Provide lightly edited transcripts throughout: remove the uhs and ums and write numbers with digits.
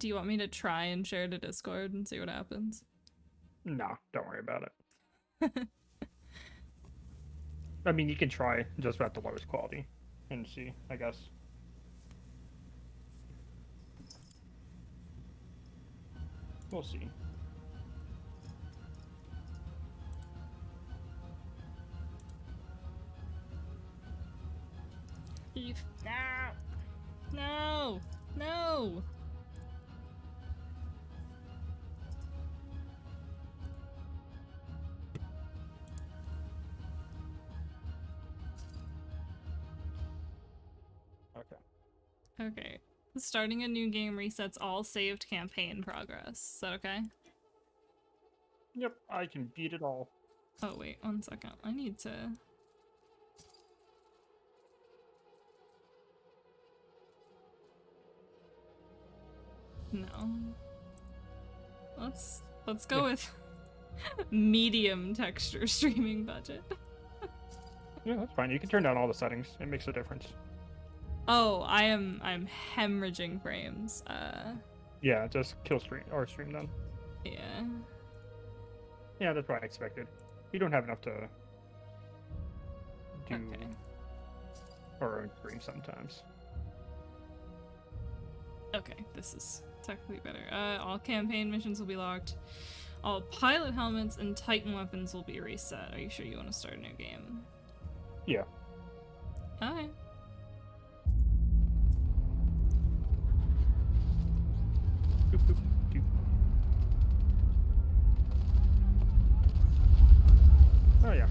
Do you want me to try and share to Discord and see what happens? No, don't worry about it. I mean, you can try just at the lowest quality and see, I guess. We'll see. No! No! Okay. Okay. Starting a new game resets all saved campaign progress. Is that okay? Yep, I can beat it all. Oh, wait, 1 second. I need to... No. Let's go with medium texture streaming budget. Yeah, that's fine. You can turn down all the settings. It makes a difference. Oh, I'm hemorrhaging frames. Yeah, just kill stream or stream them. Yeah. Yeah, that's what I expected. You don't have enough to do Okay. our own stream sometimes. Okay, this is technically better. All campaign missions will be locked. All pilot helmets and Titan weapons will be reset. Are you sure you want to start a new game? Yeah. Okay. Boop, boop, doop. Oh yeah.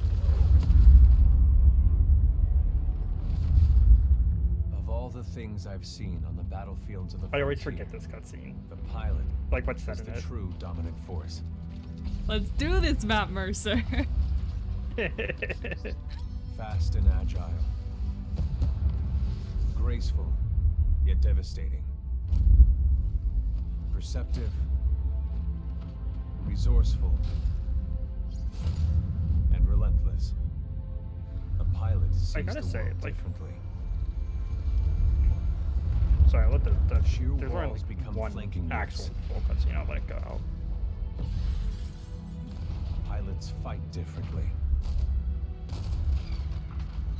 Of all the things I've seen on the battlefields of the I always frontier, forget this cutscene. the pilot Like what's that is in the it? true dominant force. Let's do this, Matt Mercer. Fast and agile. Graceful, yet devastating. Perceptive. Resourceful. And relentless. A pilot sees I gotta the say, world like- differently. Sorry, I let the Sheer there's only walls like become one flanking actual routes. full cutscene I'll let go. Pilots fight differently.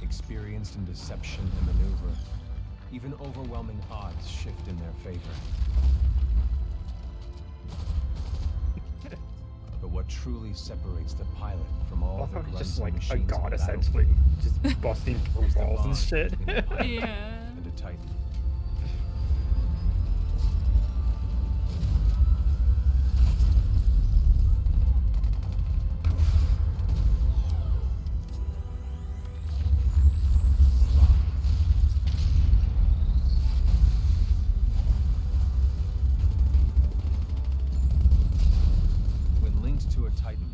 Experienced in deception and maneuver, even overwhelming odds shift in their favor. But what truly separates the pilot from all the Also, grunts just and like a machines god of the essentially, just busting through is the walls and bond shit. between a pilot Yeah. and a Titan. When linked to a Titan,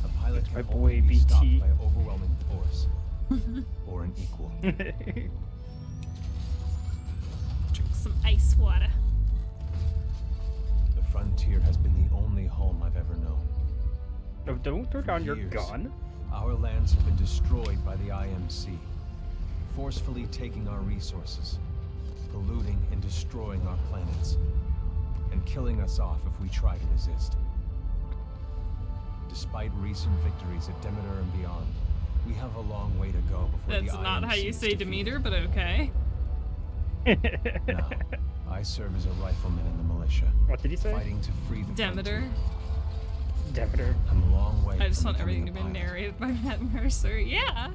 a pilot My can boy only be BT. stopped by overwhelming force or an equal. Drink some ice water. The frontier has been the only home I've ever known. No, don't throw down your years. gun. Our lands have been destroyed by the IMC, forcefully taking our resources, polluting and destroying our planets, and killing us off if we try to resist. Despite recent victories at Demeter and beyond, we have a long way to go before That's the not how IMC you is say defeated. Demeter, but okay. Now, I serve as a rifleman in the militia, What did he say? fighting to free the Demeter. frontier. Demeter. I'm a long way I just from want everything becoming to be a pilot. narrated by Matt Mercer. Yeah.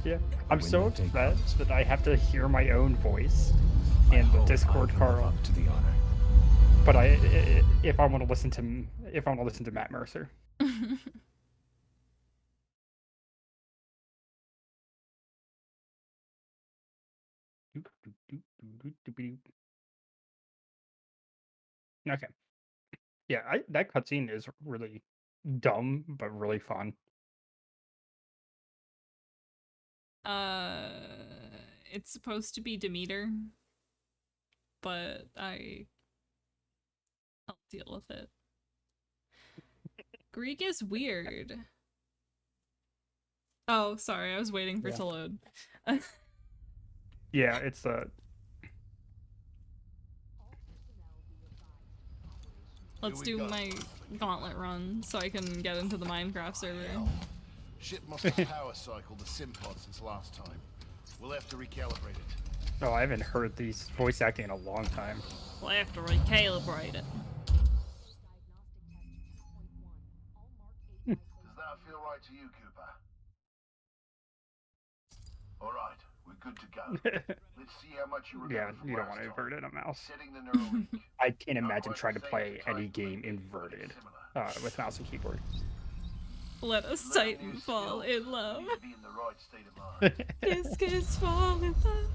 Yeah. I'm When so that day upset comes, that I have to hear my own voice I in the hope Discord, I can live Carl. up to the honor. But if I want to listen to Matt Mercer. Okay. Yeah, that cutscene is really dumb but really fun. It's supposed to be Demeter, but I'll deal with it. Greek is weird. Oh, sorry, I was waiting for it Yeah. to load. Yeah, it's Let's do my gauntlet run so I can get into the Minecraft server. Ship must have power cycled the sim pod since last time. We'll have to recalibrate it. Oh, I haven't heard these voice acting in a long time. We'll have to recalibrate it. Does that feel right to you, Cooper? All right, we're good to go. Let's see how much you remember. Yeah, from you don't last want to time. invert it on mouse. Setting the neural link. I can't imagine trying to play any game inverted with mouse and keyboard. Let us Titanfall in love. You need to be in the right state of mind. Kiss, kiss, fall in love.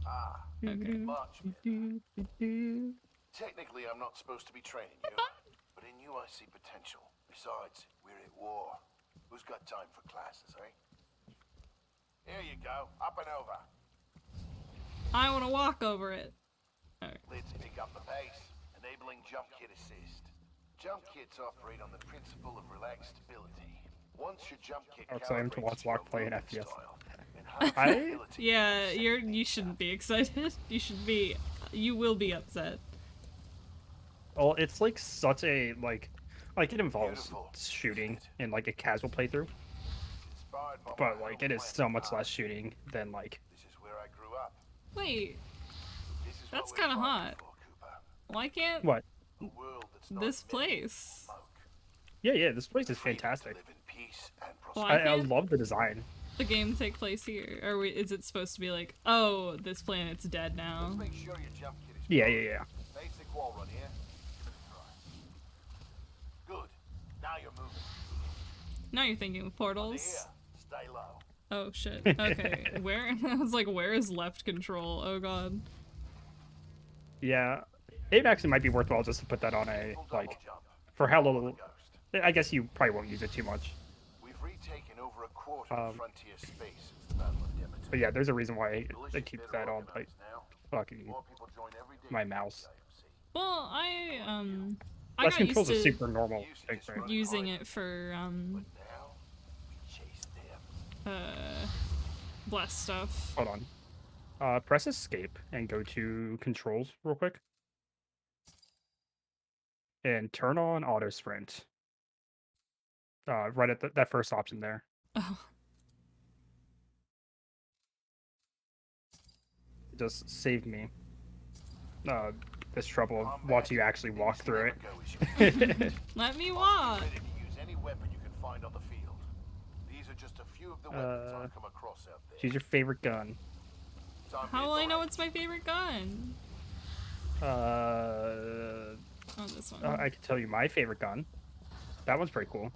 Ah, Okay. much. Technically, I'm not supposed to be training you, but in you I see potential. Besides, we're at war. Who's got time for classes, eh? Here you go, up and over. I want to walk over it. Alright. Let's pick up the pace, enabling jump kit assist. Jump kits operate on the principle of relaxed stability. Once your jump kit Excited to watch Locke play an FPS. Yeah, you shouldn't be excited. You will be upset. Well, it's like such a like it involves shooting in like a casual playthrough, but like it is so much less shooting than like. This is where I grew up. Wait, This is that's what we're kind of fighting hot. for, Cooper. Why can't What? A world that's not this meant to place? smoke. Yeah, this place is Freedom to fantastic. live in peace and Well, prosperity. I can't love the design. the game take place here? Or is it supposed to be like, oh, this planet's dead now? Let's make sure your jump kit is Yeah. basic wall run here. Give it a try. Good. Now you're moving. Now you're thinking of Under portals. here. Stay low. Oh shit. Okay. Where? I was like, where is left control? Oh god. Yeah, it actually might be worthwhile just to put that on a Full like double jump. for how Follow the little. ghost. I guess you probably won't use it too much. We've retaken over a quarter of Um, frontier space since the Battle of Demeter. But yeah, there's a reason why Militia I keep better that on like organized now. fucking More people join every day my to mouse. the IMC. Well, I Less got control's a used to super normal thing, right? using it for But now, we chase them. bless stuff. Hold on. Press escape and go to controls real quick. And turn on auto sprint. Right at that first option there. Oh. It just saved me this trouble of watching you actually walk through it. Let me walk. Ready to use any weapon you can find on the field. These are just a few of the weapons I've come across out there. Choose your favorite gun. Time to How hit will the I know range. what's my favorite gun? Oh, this one. I can tell you my favorite gun. That one's pretty cool.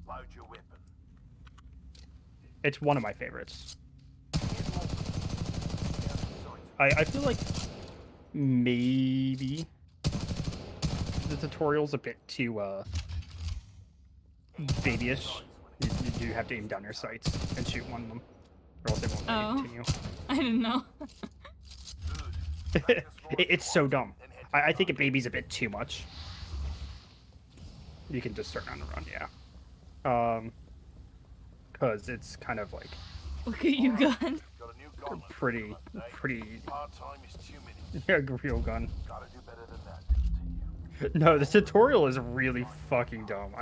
Load your weapon. It's one of my favorites. I feel like maybe the tutorial's a bit too babyish. You do have to aim down your sights and shoot one of them, or else they won't let you continue. I didn't know. It's so dumb. I think a baby's a bit too much. You can just start on the run, yeah. Because it's kind of like Look at you, gun. Got a new gauntlet for pretty you, mate. pretty Part-time is 2 minutes. yeah, real gun. Gotta do better than that to continue. No, the tutorial is really fucking dumb.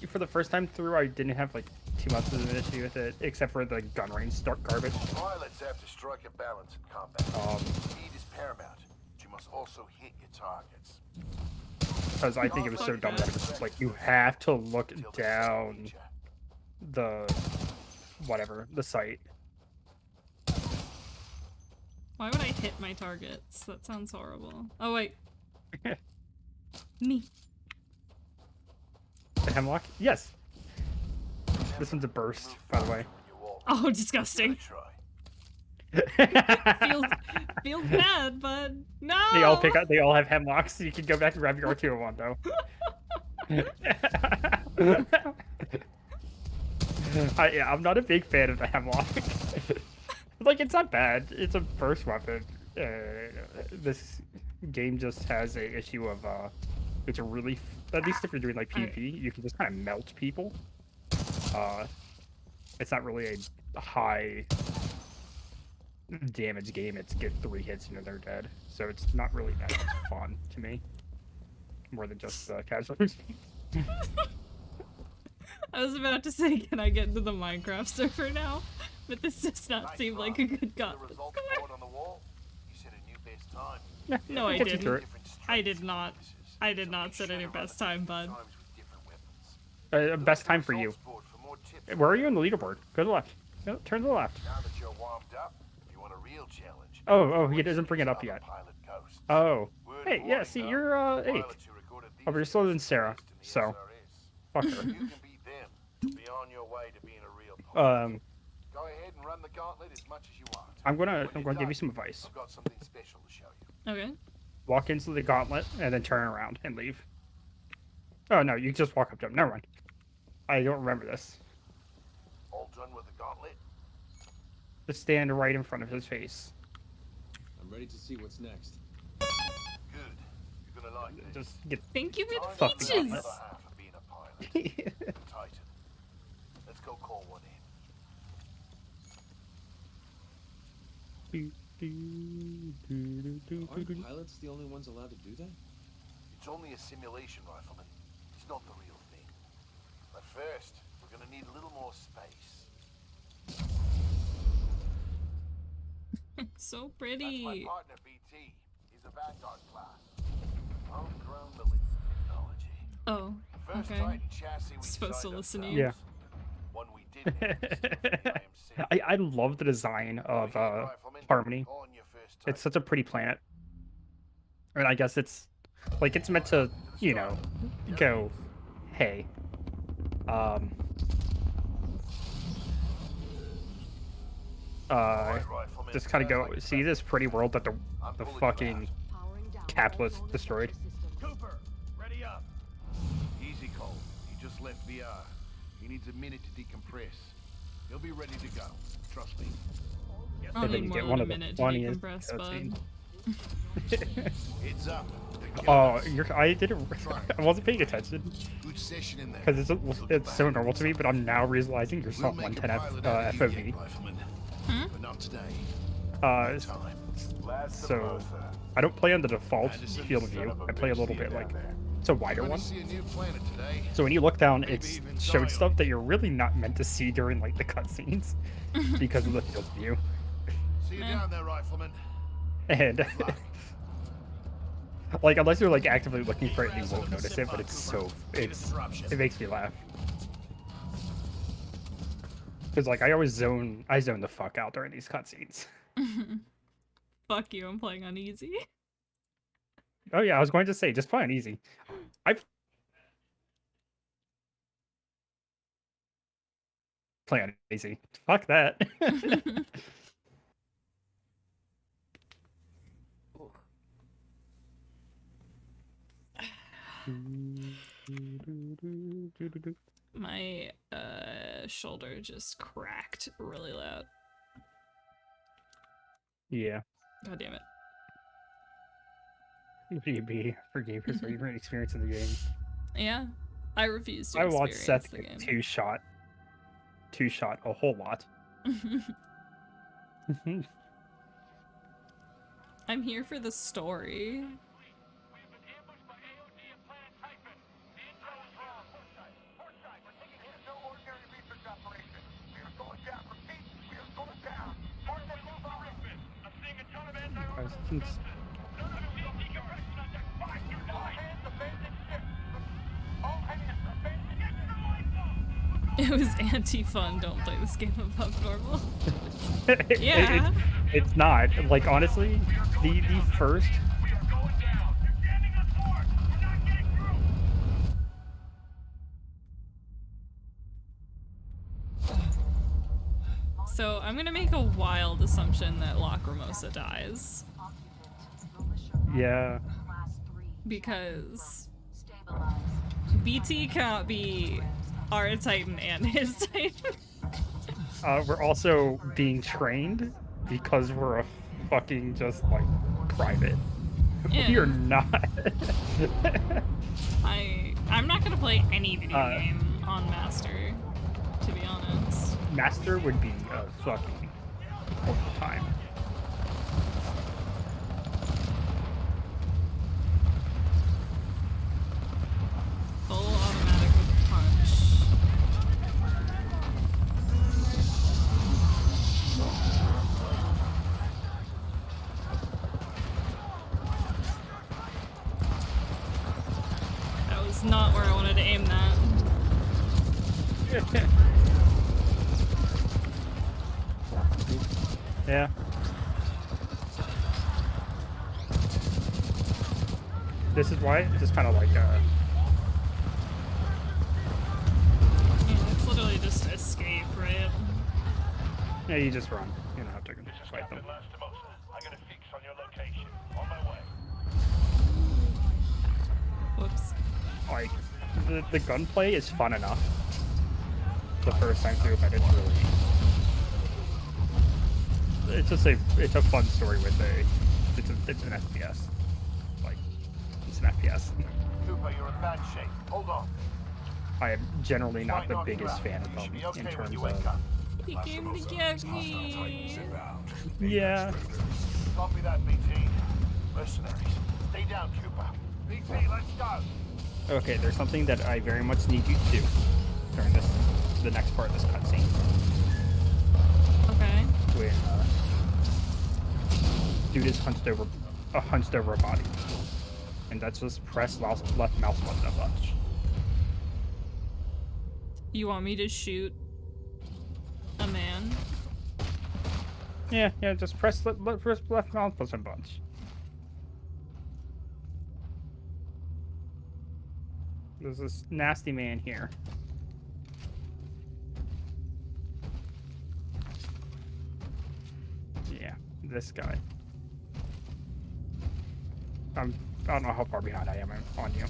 For the first time through, I didn't have like too much of an issue with it, except for the gun range start garbage. Pilots have to strike a balance in combat. Speed is paramount, but you must also hit your targets. Because I think it was so dumb that it was just like you have to look Till they settle down each other. the site. Why would I hit my targets? That sounds horrible. Oh wait. Me. The hemlock? Yes. This one's a burst, by the way. You walk. Oh, Give it a disgusting. try. Feels bad, but no. They all have hemlocks, so you can go back and grab your R201 though. I'm not a big fan of the hemlock. Like, it's not bad. It's a burst weapon. This game just has a issue of it's a really at least if you're doing like PvP, you can just kind of melt people. It's not really a high damage game. It's get 3 hits and they're dead. So it's not really that much fun to me. More than just casual. I was about to say, can I get into the Minecraft server now? But this does not seem like a good The god. results board on the wall. You set a new best time. No, I Get you through didn't. I did not. I did not set any best time, bud. Times with different weapons. Best time for you. Results board for more tips. Where are you on the leaderboard? Go to the left. No, turn to the left. Now that you're warmed up, you want a real challenge. Oh, he doesn't bring it up yet. Pilot ghosts. Oh. Word Hey, of yeah, warning, see, though, you're, 8th. pilots who recorded these Oh, but you're slower than videos Sarah, placed in the so. SRS. Fuck You her. can beat them. Be on your way to being a real pilot. Go ahead and run the gauntlet as much as you want. I'm gonna When you're give you done, some advice. I've got something special to show you. Okay. Walk into the gauntlet and then turn around and leave. Oh no, you just walk up to him. Never mind. I don't remember this. All done with the gauntlet? Just stand right in front of his face. I'm ready to see what's next. Good. You're gonna like this. Just get. Thank you for Fuck the the peaches. gauntlet. Another half of being a pilot. Titan. Let's go call one in. Aren't pilots the only ones allowed to do that? It's only a simulation, Rifleman. It's not the real thing. But first, we're gonna need a little more space. So That's my pretty. partner, BT. He's a Vanguard class. Homegrown military technology. Oh, First okay. Titan chassis we Supposed to designed listen to ourselves. you. Yeah. One we didn't have to steal from the IMC. I love the design of Rifleman, Harmony. on your first It's Titan. such a pretty planet. And I guess it's like it's meant to, you know, go, hey, Alright, Rifleman, just kind of go sounds like see this pretty world that the I'm pulling you fucking out. capitalists destroyed. Cooper, ready up. Easy, Cole. He just left VR. He needs a minute to decompress. He'll be ready to go. Trust me. I'll And then need you more get than one a of the minute to funniest decompress, bud. cutscenes. Heads up. Oh, I didn't. I wasn't paying attention Good session in there. because it's so normal to me, but I'm now realizing you're We'll Salt make a 110 pilot out of you FOV. yet, Rifleman. But not today. Uh, Time. so I don't play on the default field of view. I play a little bit like it's a wider Gonna one. see a new planet today. So when you look down, Maybe it's even showed die stuff on that you're really not meant to see during like the cutscenes because of the field of view. See you down there, Rifleman. And like unless you're like actively looking for it, you won't notice it. But it's it makes me laugh. Because like I zone the fuck out during these cutscenes. Fuck you, I'm playing on easy. Oh yeah, I was going to say just play on easy. I play on easy. Fuck that. My shoulder just cracked really loud. Yeah. God damn it. GB for gamers or even experiencing the game. Yeah. I refuse to I watched experience Seth the game. two shot a whole lot. I'm here for the story. It was anti-fun, don't play this game above normal. Yeah. It's not. Like honestly, the first So I'm gonna make a wild assumption that Lacrimosa dies. yeah. Because BT cannot be our Titan and his Titan. We're also being trained because we're a fucking just like private. Yeah. We're not. I'm not gonna play any video game on Master, to be honest. Master would be a fucking horrible time. That's not where I wanted to aim that. Yeah. This is why it's just kind of like Yeah, it's literally just escape, right? yeah, you just run. You don't have to This is fight them. Captain Lastimosa. I got a fix on your location. On my way. Whoops. Like the gunplay is fun enough the first time through, but it's a fun story with it's an FPS. Like it's an FPS. Cooper, you're in bad shape. Hold on. I am generally not Might the knock you biggest out. fan of You them should be in okay when terms you wake of. up. He came to get me. Yeah. Copy that, BT. Mercenaries. Stay down, Cooper. BT, let's go. Okay, there's something that I very much need you to do during the next part of this cutscene. Okay. When dude is hunched over a body, and that's just press left mouse button a bunch. You want me to shoot a man? Yeah, just press left mouse button a bunch. There's this nasty man here. Yeah, this guy. I don't know how far behind I am on you,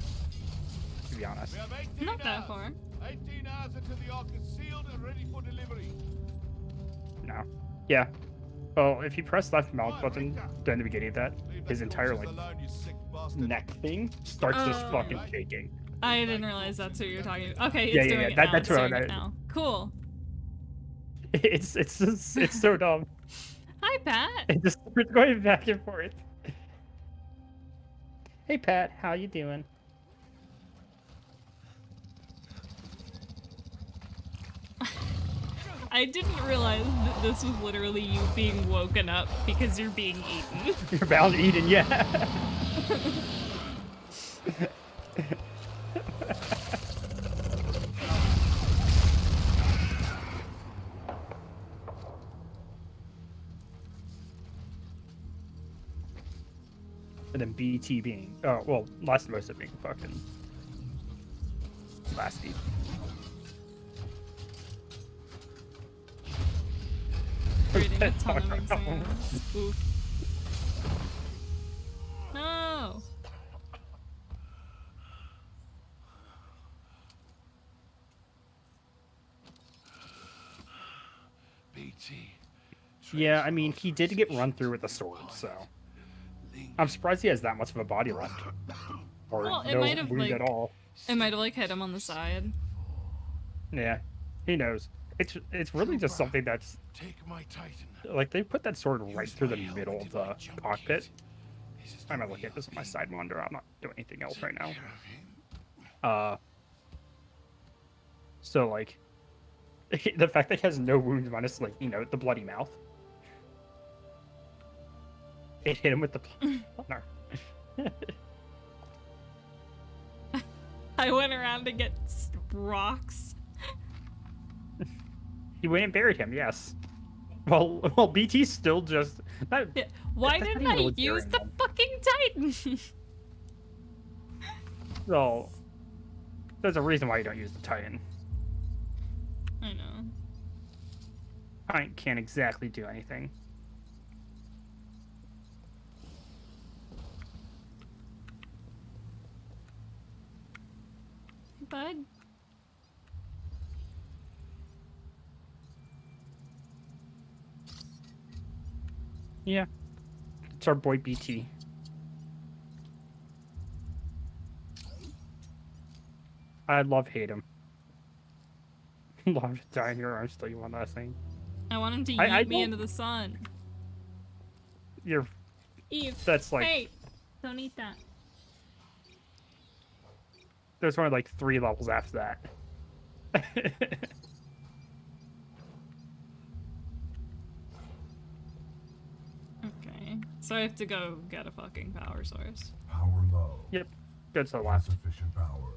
to be honest. We have 18 Not that hours. far. 18 hours until the Ark is sealed and ready for delivery. No. Yeah. Well, if you press left mouse button during the beginning of that, his entire like Alone, you sick bastard. neck thing starts just Oh. fucking shaking. I didn't realize that's what you're talking about. Okay, Yeah, it's yeah, doing yeah, it that- now. that's It's what doing I- it now. Cool. It's so dumb. Hi, Pat. It just starts going back and forth. Hey Pat, how you doing? I didn't realize that this was literally you being woken up because you're being eaten. You're bound to eating, yeah. And then BT being, oh, well, last most of being fucking lasty. Creating a ton of exams. Oof. No. BT. Yeah, I mean, he did get run through with a sword, so I'm surprised he has that much of a body left, or Well, it no might have, wound like- at all. It might have like hit him on the side. Yeah, he knows. It's really just something that's Take my Titan. like they put that sword right Use through the my helmet middle of in the my jump cockpit. kit. This is I'm the gonna look way at this on my I've side monitor. I'm not doing anything else right now. taken care of him. So like, the fact that he has no wounds minus like the bloody mouth. It hit him with the no. I went around to get rocks. He went and buried him. Yes. Well, BT still just. Not, Yeah. Why that's not didn't even I really use burying the him. fucking Titan? So, there's a reason why you don't use the Titan. I know. Titan can't exactly do anything. Bud. Yeah. It's our boy BT. I hate him. Love to die in your arms till you one last thing. I want him to I yeet me don't- into the sun. You're. Eve. That's like. Hey, don't eat that. There's only like 3 levels after that. Okay. So I have to go get a fucking power source. Power low. Yep. Go to the last. Insufficient power.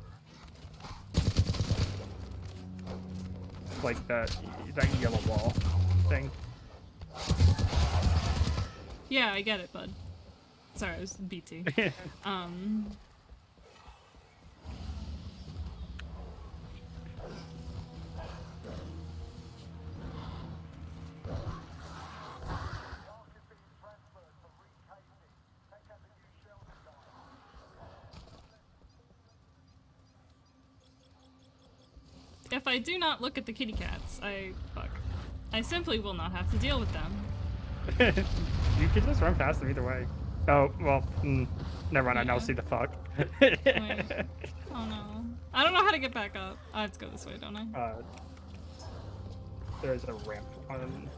like that yellow wall thing. Yeah, I get it, bud. Sorry, it was BT. If I do not look at the kitty cats, I simply will not have to deal with them. You could just run past them either way. Oh, well, never mind, I now Yeah. see the fuck. Wait. Oh no. I don't know how to get back up. I have to go this way, don't I? There's a ramp on...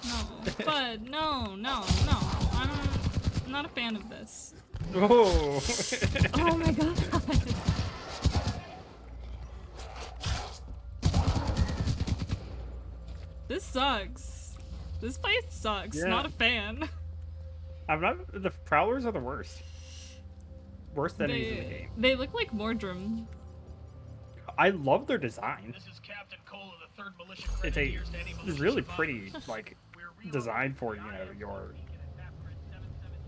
No. Bud, no. I'm not a fan of this. Oh! Oh my god. This sucks. This place sucks. Yeah. Not a fan. I'm not... The Prowlers are the worst. Worst enemies in the game. They look like Mordrum. I love their design. This is Captain Cole of the 3rd Militia It's Grenadiers to any militia really survivors. pretty, like, design for, you know, your...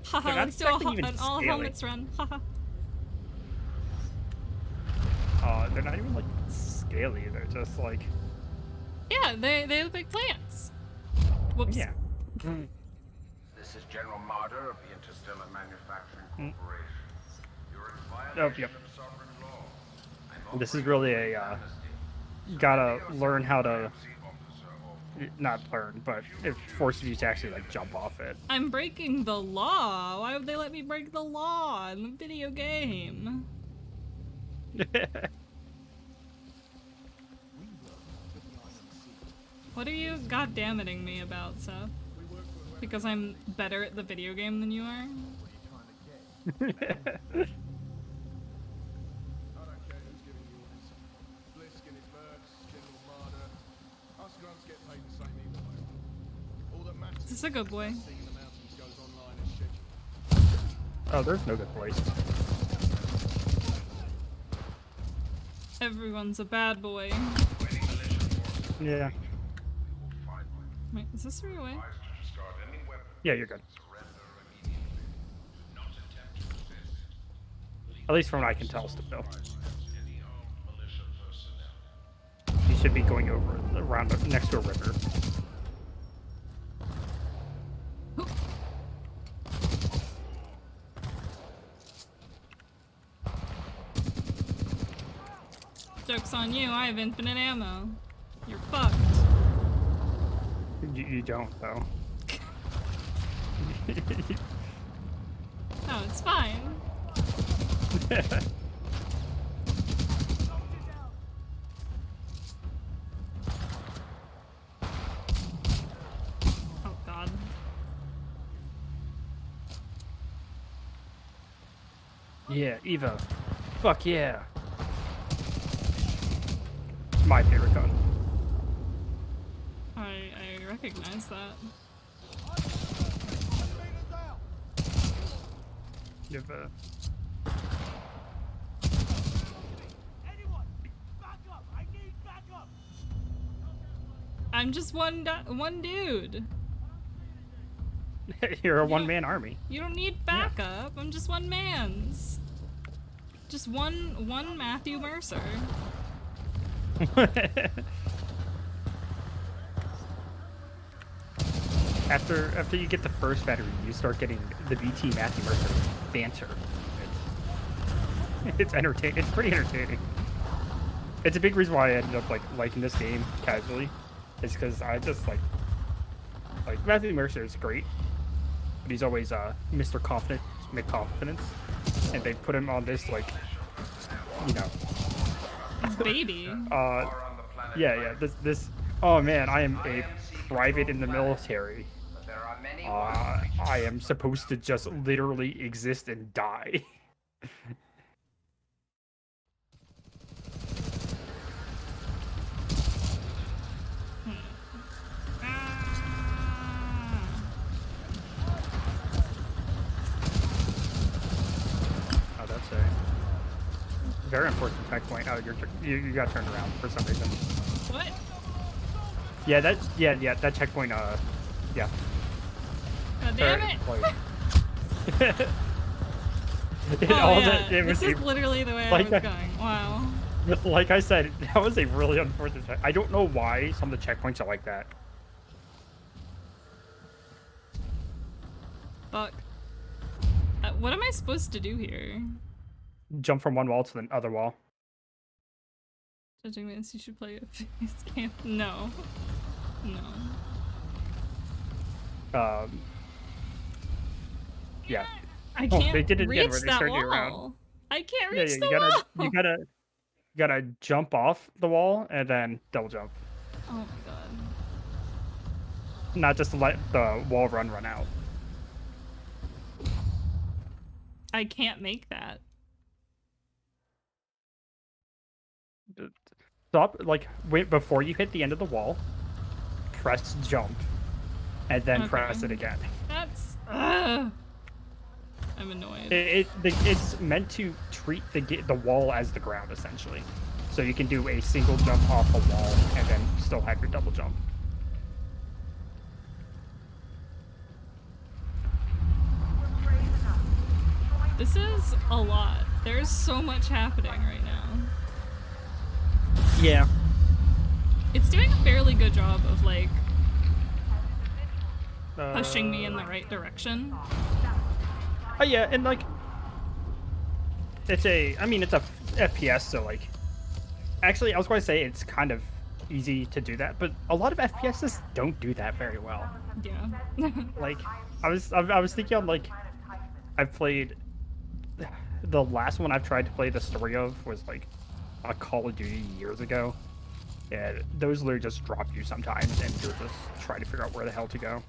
Haha, They're not let's do a, exactly even an all scaly. helmets run. Haha. They're not even, like, scaly. They're just, like... Yeah, they look like plants. Whoops. Yeah. This is General Marder of the Interstellar Manufacturing Corporation. You're in Oh, violation yep. of sovereign law. I'm This is really a, gotta learn how to... Not learn, but it forces you to actually, like, jump off it. I'm breaking the law. Why would they let me break the law in the video game? What are you goddamning me about, Seth? Because I'm better at the video game than you are? I don't care who's giving you orders. Blisk and his mercs, General Marder. Us grunts get paid the same either way. All that matters Is this a good boy? is seeing the mountains goes online as scheduled. Oh, there's no good place. Everyone's a bad boy. Yeah. Wait, is this the right way? Yeah, you're good. At least from what I can tell, still. You should be going over around next to a river. Joke's on you, I have infinite ammo. You're fucked. You don't, though. No, it's fine. Oh god. Yeah, Eva. Fuck yeah. It's my favorite gun. I recognize that. You have a... Anyone, back up! I need backup! I'm just one dude. You're a one-man army. You don't need backup. I'm just one man's. Just one Matthew Mercer. After you get the first battery, you start getting the BT Matthew Mercer banter. It's entertaining. It's pretty entertaining. It's a big reason why I ended up liking this game casually. Is because I just like Matthew Mercer is great, but he's always Mr. Confidence, and they put him on this His baby. Yeah. This. Oh man, I am a private in the military. There are many I am supposed to just literally exist and die. Oh, that's a very unfortunate checkpoint. Oh, you got turned around for some reason. What? Yeah, that checkpoint. Yeah. God damn it! All yeah. it was This is literally the way like I was going. Wow. like I said, that was a really unfortunate. I don't know why some of the checkpoints are like that. Fuck. What am I supposed to do here? Jump from one wall to the other wall. Judging this, you should play a face camp. No. No. Yeah. I Oh, can't they did it again reach where they that turned you wall. around. I can't Yeah, reach yeah, the wall. you gotta jump off the wall and then double jump. Oh my god. Not just to let the wall run out. I can't make that. Stop, like, wait, before you hit the end of the wall, press jump, and then Okay. press it again. That's. I'm annoyed. It's meant to treat the wall as the ground, essentially. So you can do a single jump off a wall and then still have your double jump. This is a lot. There's so much happening right now. Yeah. It's doing a fairly good job of, like, pushing me in the right direction. Oh yeah, and like, it's a FPS, so like, actually I was going to say it's kind of easy to do that, but a lot of FPSs don't do that very well. Yeah. Like, I was thinking on, like, I've played, the last one I've tried to play the story of was like a Call of Duty years ago. Yeah, those literally just drop you sometimes, and you're just trying to figure out where the hell to go.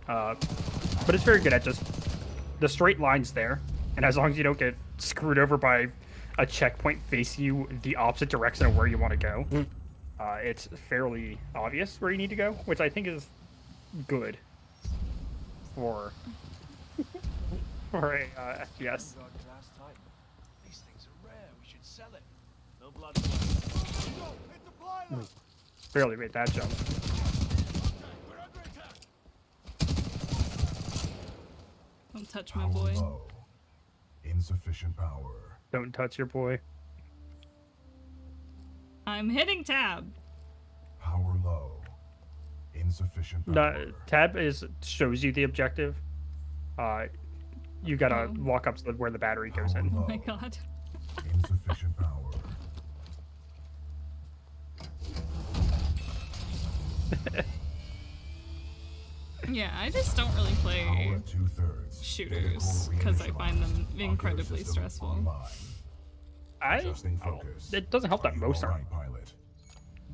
But it's very good at just the straight lines there, and as long as you don't get screwed over by a checkpoint facing you the opposite direction of where you want to go, it's fairly obvious where you need to go, which I think is good for for a FPS. These things are rare. We should sell it. No blood. Barely made that jump. Don't touch my boy. Low. Insufficient power. Don't touch your boy. I'm hitting tab. Power low. Insufficient power. No, tab shows you the objective. You gotta Oh. walk up to where the battery goes in. Oh my god. Insufficient power. Yeah, I just don't really play Power 2/3. shooters because I find them incredibly stressful. It doesn't help that most aren't Right, pilot.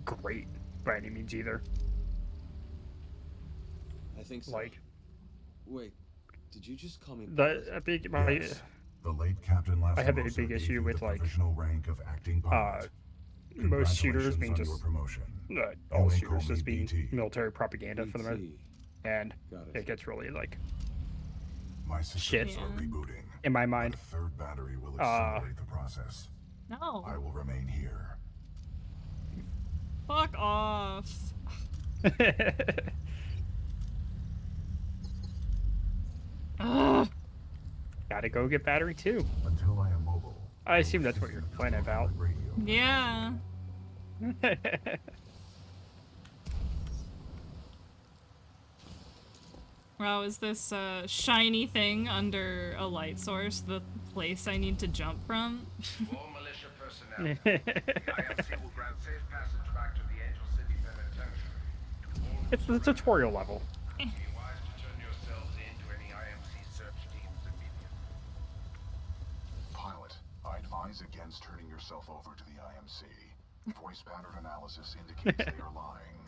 great by any means either. I think so. Like, Wait, did you just call me? Yes. The late Captain I have a Lastimosa big gave issue you with, the like, provisional rank of acting pilot. most shooters being Congratulations on just your promotion. all You may shooters call just me being BT. military propaganda for the most, BT. and Got it. it gets really like My systems shit are rebooting. in my The mind. third battery will accelerate the process. No. I will remain here. Fuck off. Ugh. Gotta go get battery 2. Until I am mobile. I assume that's what you're complaining about. Radio. Yeah. Wow, is this shiny thing under a light source the place I need to jump from? All militia personnel. The IMC will grant safe passage back to the Angel City Penitentiary. It's the tutorial level. Be wise to turn yourselves in to any IMC search teams immediately. Pilot, I advise against turning yourself over to the IMC. Voice pattern analysis indicates they are lying.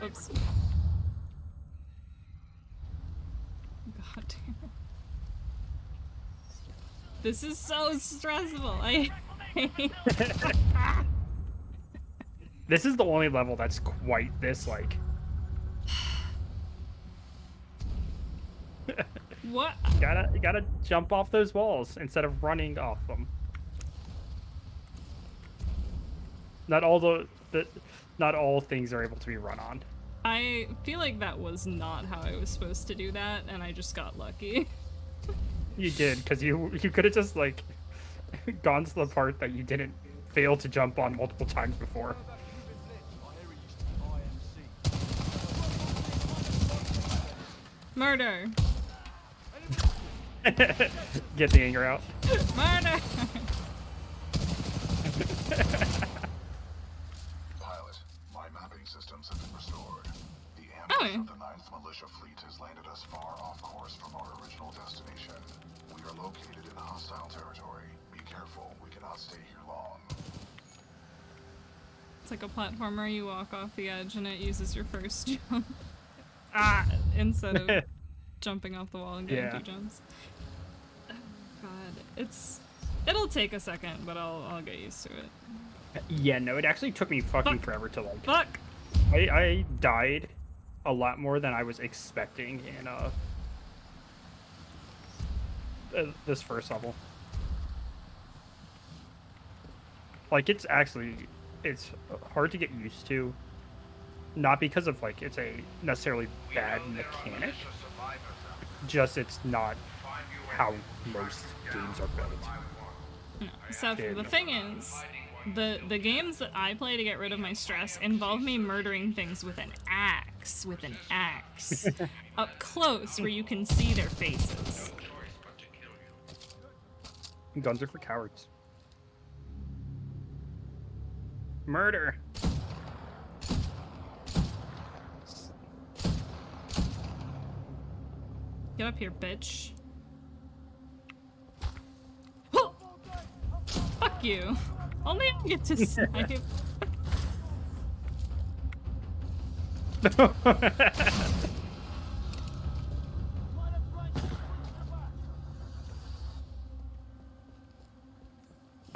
Oops. God damn it. This is so stressful. I hate This is the only level that's quite this, like... What? You gotta jump off those walls instead of running off them. Not all things are able to be run on. I feel like that was not how I was supposed to do that, and I just got lucky. You did, because you could have just like gone to the part that you didn't fail to jump on multiple times before. Murder! Get the anger out. Murder! Pilot, my mapping systems have been restored. The Oh. ambush of the 9th Militia Fleet has landed us far off course from our original destination. We are located in hostile territory. Be careful, we cannot stay here long. It's like a platformer, you walk off the edge and it uses your first jump. Instead of jumping off the wall and getting 2 jumps. Oh god, it'll take a second, but I'll get used to it. Yeah, no, it actually took me fucking forever to like. Fuck! I died a lot more than I was expecting in this first level. Like it's hard to get used to, not because of like it's a necessarily bad mechanic, just it's not how most games are built. No. So the thing is, the games that I play to get rid of my stress involve me murdering things with an axe, up close where you can see their faces. Guns are for cowards. Murder. Get up here, bitch. Fuck you. Only I get to snipe.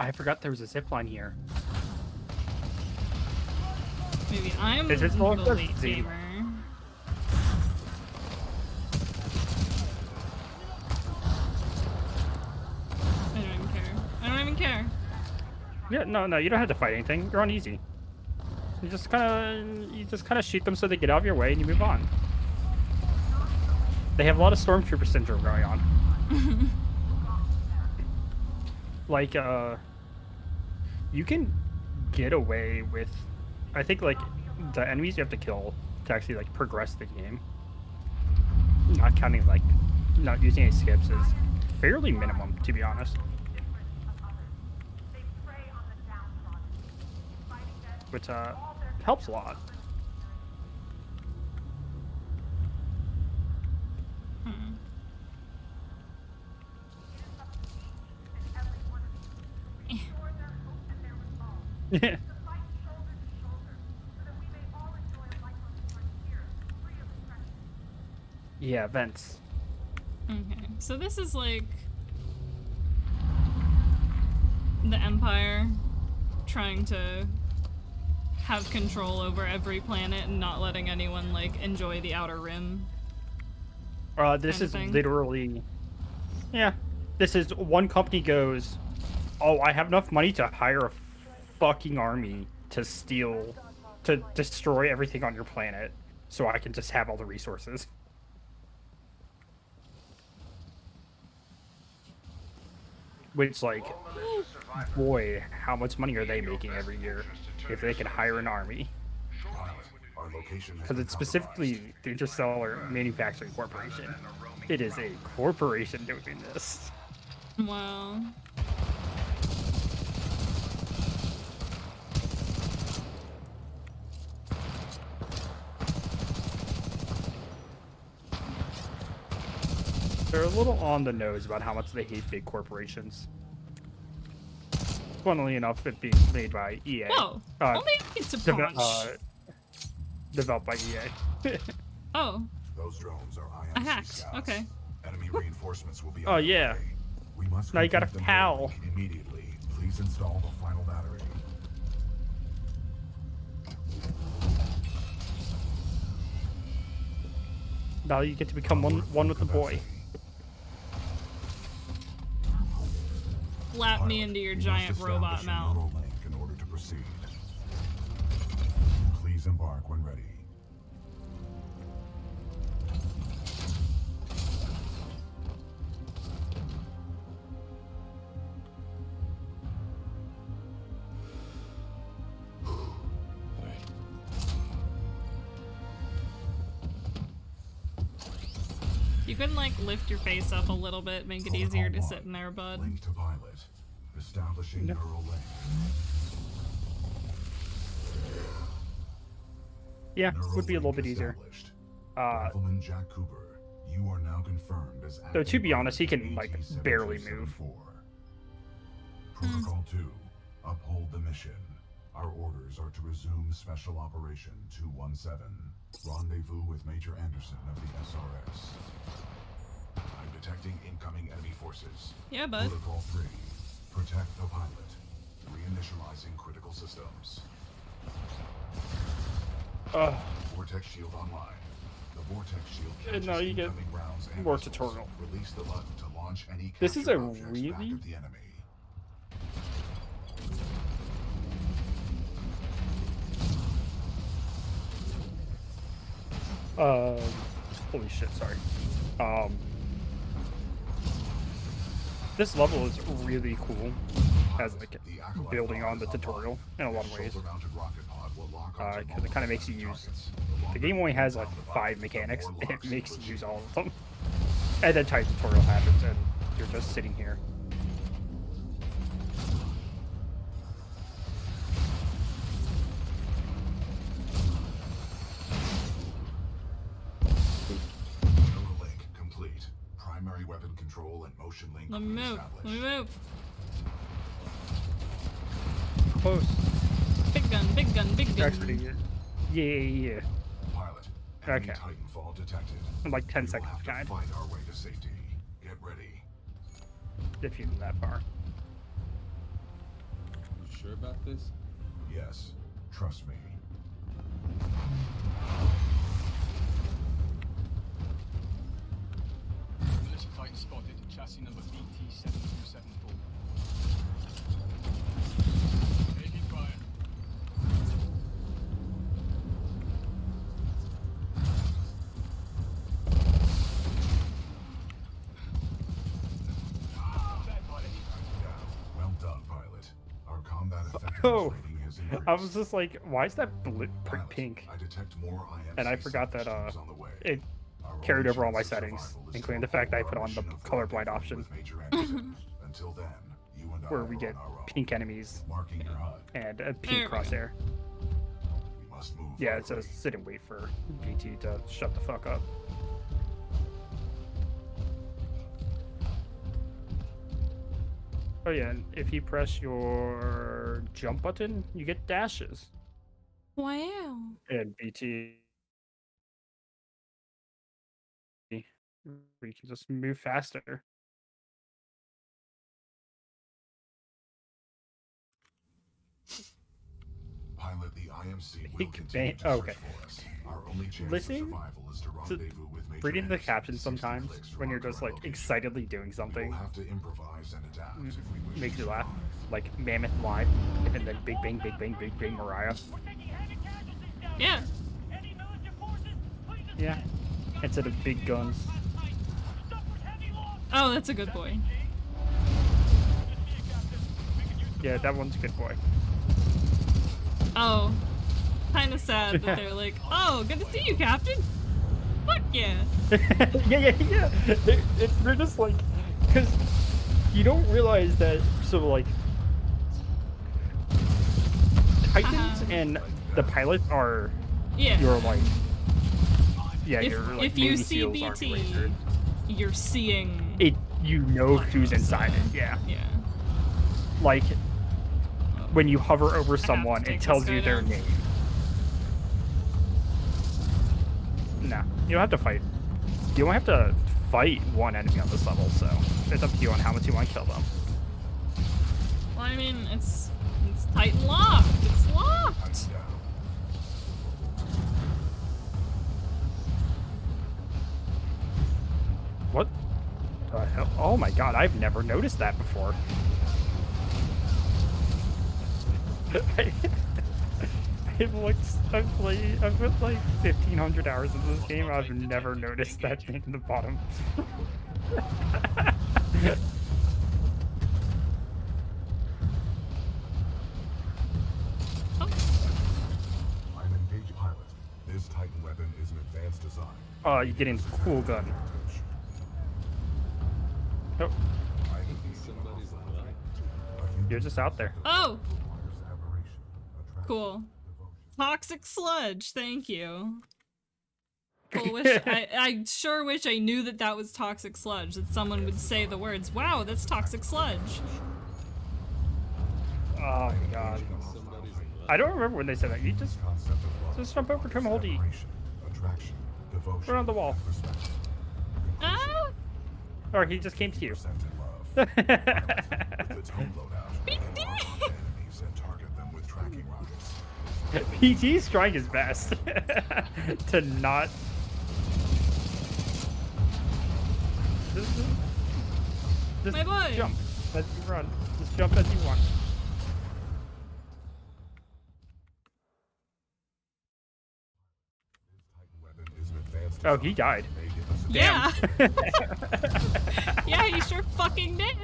I forgot there was a zipline here. Maybe I'm Is it the long? late Z. gamer. I don't even care. I don't even care. Yeah, no, you don't have to fight anything. You're on easy. You just kind of shoot them so they get out of your way and you move on. They have a lot of stormtrooper syndrome going on. Like, you can get away with, I think, like, the enemies you have to kill to actually, like, progress the game. Not counting, like, not using any skips is fairly minimum, to be honest. Which, helps a lot. Yeah. Yeah, vents. Okay, so this is like the Empire trying to have control over every planet and not letting anyone like enjoy the outer rim. This is thing. literally, yeah. This is one company goes, oh, I have enough money to hire a fucking army to destroy everything on your planet, so I can just have all the resources. Which, like, boy, how much money are they making every year if they can hire an army? Because it's specifically the Interstellar Manufacturing Corporation. It is a corporation doing this. Wow. They're a little on the nose about how much they hate big corporations. Funnily enough, it being made by EA. Oh, only it's a punch. Developed by EA. Oh. Those drones are I hacked. Okay. Enemy reinforcements will be Oh yeah. We must Now you got a complete them PAL. immediately. Please install the final battery. Now you get to become one with the boy. slap me into your giant robot mouth. Neural link in order to proceed. Please embark when ready. You can like lift your face up a little bit, make it easier to sit in there, bud. Link to pilot. Establishing neural link. Yeah, Neural would be a little link bit easier. established. Rifleman Jack Cooper, you are now confirmed as Though, to acting be honest, he can, pilot like, AT-7374. barely move. Protocol 2, uphold the mission. Our orders are to resume Special Operation 217. Rendezvous with Major Anderson of the SRS. I'm detecting incoming enemy forces. Yeah, bud. Protocol 3, protect the pilot. Reinitializing critical systems. Vortex shield online. The vortex shield catches no, you get incoming rounds and more missiles. tutorial. Release the button to launch any This is captured a objects really back at the enemy. Holy shit, sorry. This level is really cool as like building on the tutorial in a lot of ways. Because it kind of makes you use. The game only has like 5 mechanics, and it makes you use all of them. And then type tutorial happens, and you're just sitting here. Neural link complete. Primary weapon control and motion link Let me move. Let me move. Close. Big gun, big gun, big gun. Actually, yeah. Pilot. Okay. Titanfall detected. I'm like 10 We will seconds have to behind. find our way to safety. Get ready. If you're that far. You sure about this? Yes. Trust me. Militia Titan spotted, chassis number VT-7274. Taking fire. Well done, pilot. Our combat effectiveness Oh, rating has increased. I was just like, why is that blue, Pilot, pink? I detect more IMC And I forgot that systems on the way. it Our carried only over all my chance of settings, survival is including to the fact that I uphold put our on the mission of colorblind rendezvous option, with Major Anderson. Until then, you and I where we are get on our own. pink enemies Marking your HUD. and a There pink we go. crosshair. We must move. Yeah, our it's a way. sit and wait for BT to shut the fuck up. Oh yeah, and if you press your jump button, you get dashes. Wow. And BT, where you can just move faster. Pilot, the IMC will Big continue bang- to oh, search okay. for us. Our only chance Listening of survival is to to rendezvous with Major reading the Anderson, captions 60 sometimes clicks when from you're our just current like location. excitedly doing We something will have to improvise and adapt if we wish makes to you laugh. survive. Like Mammoth Live, and then Big Bang, Big Bang, Big Bang Mariah. Yeah. Yeah. Instead of big guns. Oh, that's a good boy. Yeah, that one's a good boy. Oh, kind of sad that they're like, oh, good to see you, Captain. Fuck yeah. yeah. They're just like, because you don't realize that. So like, Titans and the pilots are Yeah. your like, yeah, if, your like if you Navy see SEALs, Army BT, Rangers. you're seeing. It, you know who's inside it. Yeah. Yeah. Like when you hover over to someone, take it this tells guy you their down. name. No, you don't have to fight. You don't have to fight one enemy on this level, so it's up to you on how much you want to kill them. Well, I mean, it's Titan locked. It's locked. Tighten down. What the hell? Oh my god, I've never noticed that before. I've put like 1,500 hours into this game. I've never noticed that thing in the bottom. I'm engaged pilot. This Titan weapon is an advanced design. Oh, you're getting cool gun. Oh, I think somebody's alive. you're just out there. Oh, cool. Toxic sludge. Thank you. Cool. I sure wish I knew that that was toxic sludge. That someone would say the words, "Wow, that's toxic sludge." Oh my god. Somebody's alive. I don't remember when they said that. You just jump over to him, hold E. Attraction, devotion, Put it on the wall. respect. Ah! Or he just came to you. Percent in love. With its home loadout, and mark enemies and target them with tracking rockets. PT's trying his best to not. Just My boy. jump as you run. Just jump as you want. Titan weapon is an advanced Oh, he died. made in a Yeah. Yeah, he sure fucking did.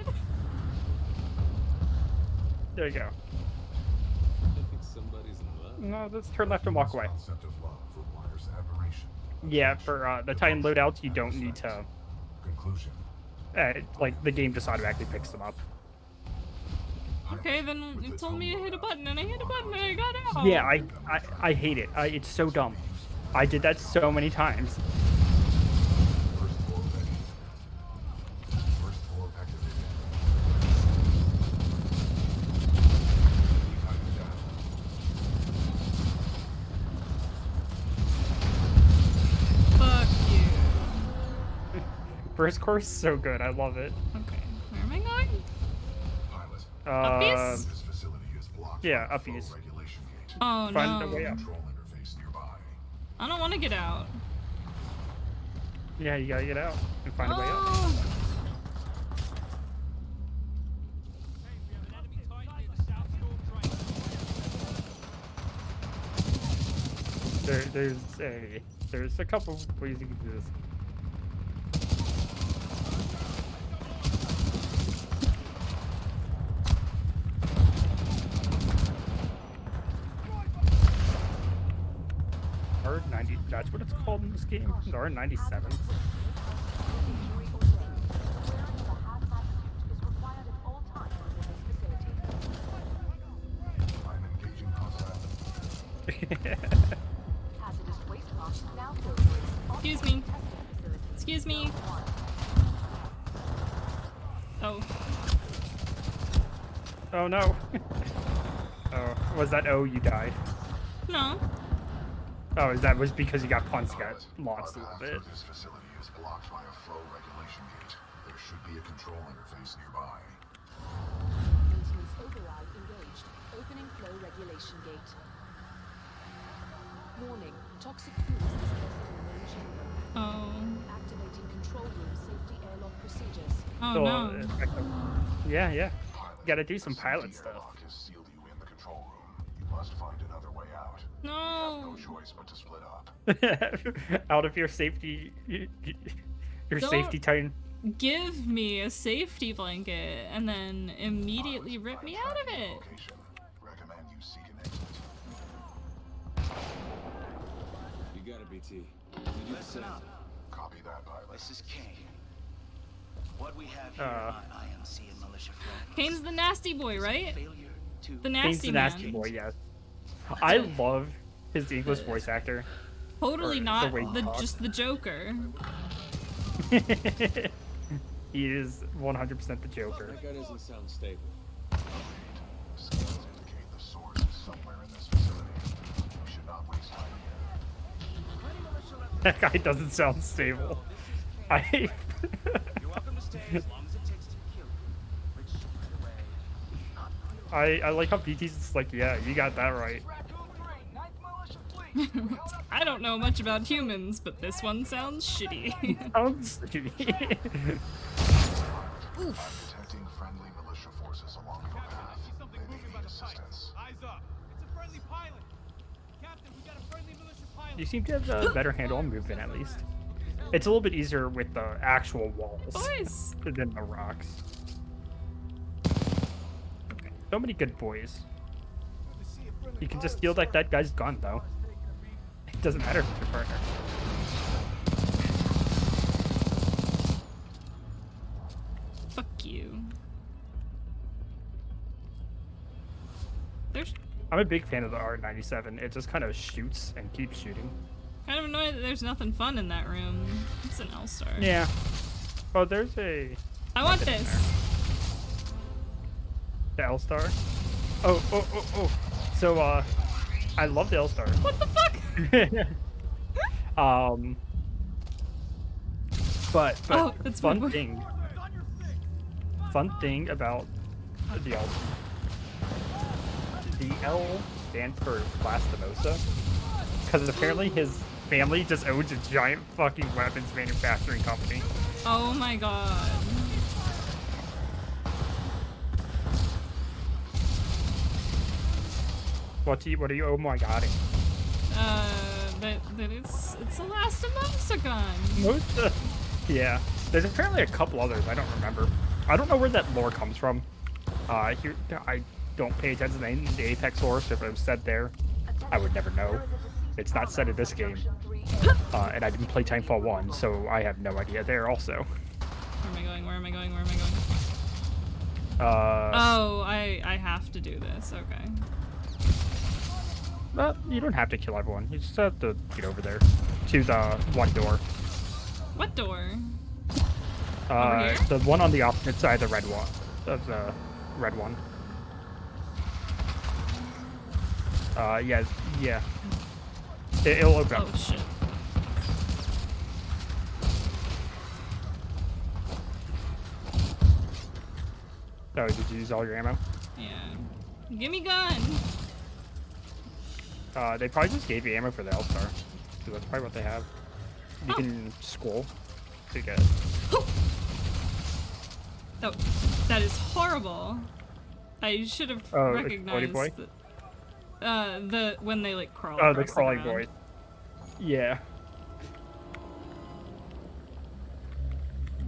There you go. I think somebody's in love. No, let's turn left and walk away. concept of love requires admiration. Yeah, for the Titan loadouts, you don't need to. Conclusion. Like the game just automatically picks them up. Okay, then you told me to hit a button, and I hit a button, and I got out. Yeah, I hate it. It's so dumb. I did that so many times. First floor ready. First floor activated. Titan down. Fuck you. First course, so good. I love it. Okay, where am I going? Pilot. Uppies? This facility is blocked Yeah, by a flow uppies. regulation gate. Oh Find no. a way up. Control interface nearby. I don't want to get out. Yeah, you gotta get out and find a way up. Oh. There's a couple ways you can do this. R90, that's what it's called in this game. The R97. I'm engaging hostile. Excuse me. Excuse me. Oh. Oh no. Oh, was that oh you died? No. Oh, that was because you got punched, got launched a Our little path bit. through this facility is blocked by a flow regulation gate. There should be a control interface nearby. Maintenance override engaged. Opening flow regulation gate. Warning. Toxic fumes dispersed in the main chamber. Oh. Activating control room safety airlock procedures. Oh So, no. yeah, yeah. Pilot, Gotta do some the pilot safety stuff. airlock has sealed you in the control room. You must find another way out. You have No. no choice but to split up. Out of your safety, your Don't- safety Titan. Give me a safety blanket and then immediately rip me out of it. Location. Recommend you seek an exit. You got it, BT. Did you Listen up. Copy that, pilot. This is Kane. What we have here on IMC and militia front Kane's the nasty boy, right? failure to The Kane's nasty the man. nasty boy, yes. I love his English voice actor. Totally or the not way he talks. just the Joker. He is 100% the Joker. That guy doesn't sound stable. Scans indicate the source is somewhere in this facility. We should not waste time here. That guy doesn't sound stable. I. You're welcome to stay as long as it takes to kill you. Which, by the way, I like how PT's just like, yeah, you got that right. I don't know much about humans, but this one sounds shitty. Sounds shitty. I'm detecting friendly militia forces along your path. They may need assistance. Eyes up. You seem to have a better handle on movement, at least. It's a little bit easier with the actual walls Boys! than the rocks. So many good boys. You can just steal that guy's gun, though. It doesn't matter if it's your partner. Fuck you. There's I'm a big fan of the R97. It just kind of shoots and keeps shooting. kind of annoyed that there's nothing fun in that room. It's an L-star. Yeah. Oh, there's a... I want this. The L-star? Oh. So, I love the L-star. What the fuck? But Oh, that's my boy. Fun thing about the L. The L stands for Lastimosa, because apparently his family just owns a giant fucking weapons manufacturing company. Oh my god. What are you? Oh my god! That it's a Lastimosa gun. Yeah. There's apparently a couple others. I don't remember. I don't know where that lore comes from. I don't pay attention to the Apex source. If it was said there, I would never know. It's not said in this game. And I didn't play Titanfall 1, so I have no idea there also. Where am I going? Where am I going? Where am I going? Oh, I have to do this. Okay. Well, you don't have to kill everyone. You just have to get over there to the one door. What door? Over here? The one on the opposite side, the red one. Of the red one. Yeah. It'll open up. Oh shit. Oh, did you use all your ammo? Yeah. Gimme gun. They probably just gave you ammo for the L-star. So that's probably what they have. You can scroll to get it. Oh, that is horrible. I should have recognized boy? when they like crawl. Oh, the across crawling ground. boy. Yeah.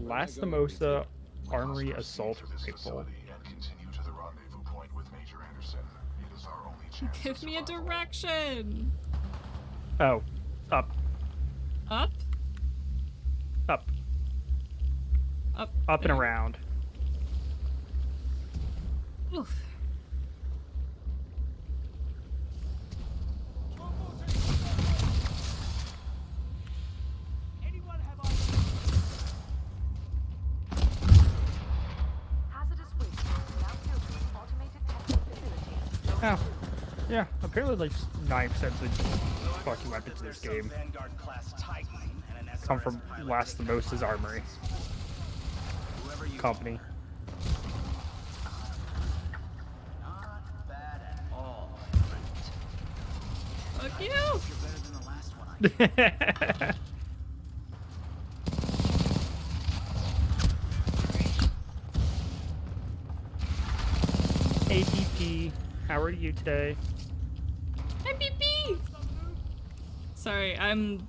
Lastimosa Armory Assault Rifle. Give me a direction. Oh, up. Up? Up. Up And around. Oof. Oh. Yeah, apparently like 9% of the fucking weapons in this game come from Lastimosa's Armory company. Fuck you! APP, how are you today? MPP! Sorry, I'm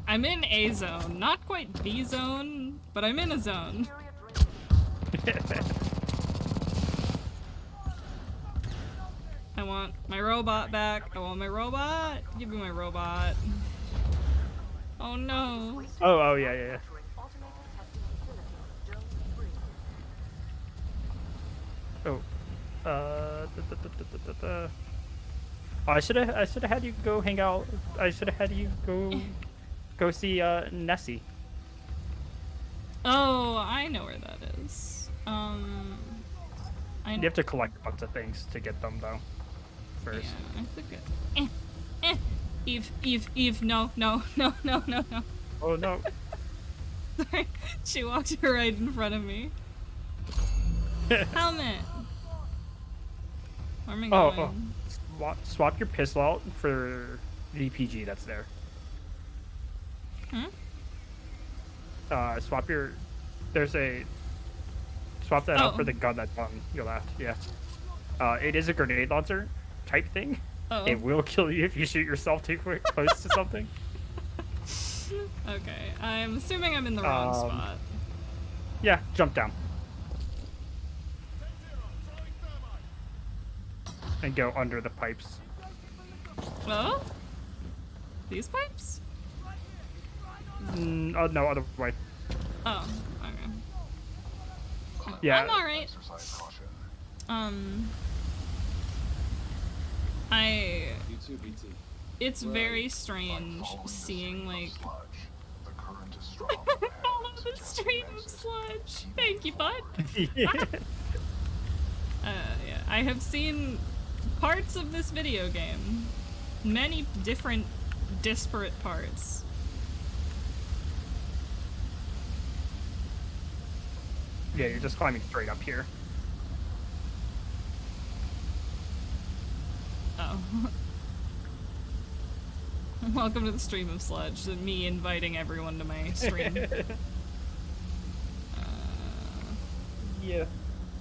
in A zone. Not quite B zone, but I'm in a zone. I want my robot back. I want my robot. Give me my robot. Oh no. Oh yeah. Oh. I should have had you go hang out. I should have had you go see Nessie. Oh, I know where that is. You have to collect a bunch of things to get them though. First. Yeah, I think Eve, no. Oh no. Sorry, she walked right in front of me. Helmet. Where am I going? Swap your pistol out for the PG that's there. Swap that out for the gun that's on your left. Yeah. It is a grenade launcher type thing. Oh. It will kill you if you shoot yourself too quick close to something. Okay, I'm assuming I'm in the wrong spot. Yeah, jump down. And go under the pipes. Oh? These pipes? Oh, no, other way. Oh, okay. Yeah. I'm alright. You too, BT. It's very strange seeing, like... Follow the stream of sludge. Thank you, bud. Yeah. Yeah, I have seen parts of this video game. Many different, disparate parts. Yeah, you're just climbing straight up here. Oh. Welcome to the stream of sludge. Me inviting everyone to my stream. Yeah.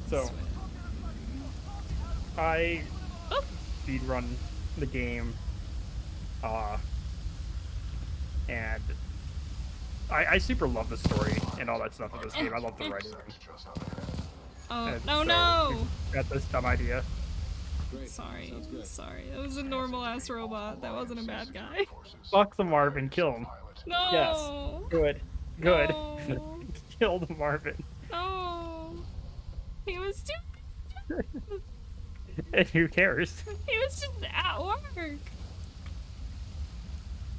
So, I speedrun the game, and I super love the story and all that stuff in this game. I love the writing. Oh, And no, so no! got this dumb idea. Great. Sorry, Sounds good. sorry. That was a normal ass robot. That wasn't a bad guy. Fuck the Marvin, kill him. No! Yes. Good. Good. No. Kill the Marvin. No! He was too... And who cares? He was just at work.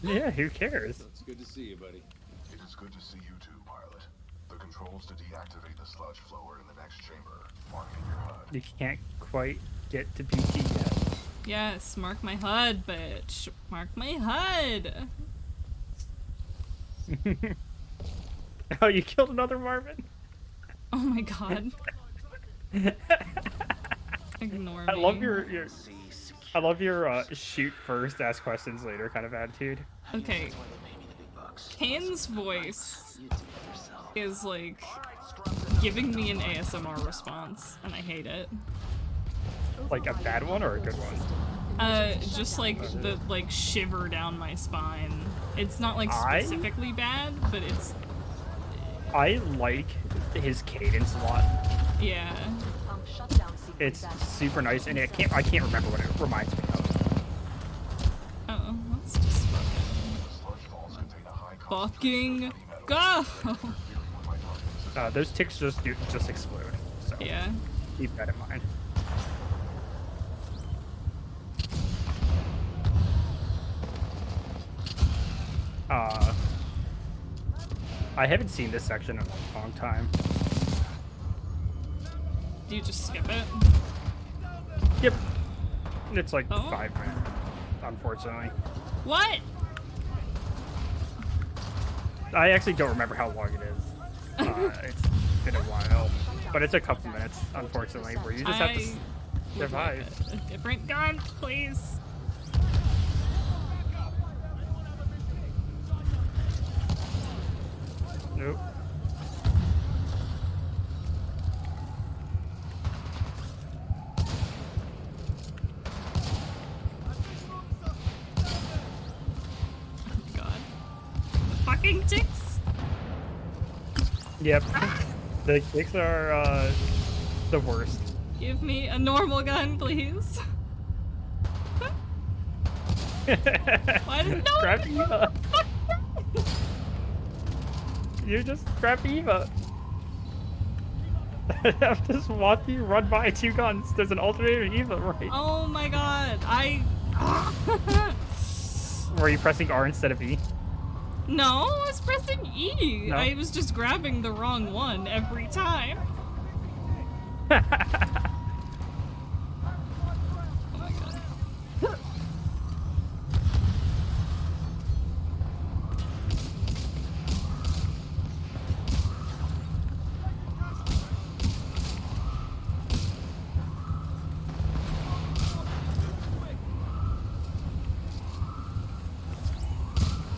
Yeah, who cares? It's good to see you, buddy. It is good to see you too, pilot. The controls to deactivate the sludge flower in the next chamber. Mark in your HUD. You can't quite get to BT yet. Yes, mark my HUD, bitch. Mark my HUD. Oh, you killed another Marvin? Oh my god. Ignore me. I love your shoot first, ask questions later kind of attitude. Okay. Kane's voice is like giving me an ASMR response, and I hate it. Like a bad one or a good one? Just like the shiver down my spine. It's not like specifically bad, but it's... I like his cadence a lot. Yeah. It's super nice, and I can't remember what it reminds me of. Uh-oh, let's just fucking go! Those ticks just explode, so Yeah. keep that in mind. I haven't seen this section in a long time. Do you just skip it? Yep. It's like Oh. 5 minutes, unfortunately. What? I actually don't remember how long it is. It's been a while. But it's a couple minutes, unfortunately, where you just have to survive. Like a different gun, please. Nope. God. The fucking ticks? Yep. The kicks are the worst. Give me a normal gun, please. Why did no Grab Eva. You just grab Eva. I've just watched you run by 2 guns. There's an alternator Eva, right? Oh my god, Were you pressing R instead of E? No, I was pressing E. No? I was just grabbing the wrong one every time. Oh my god.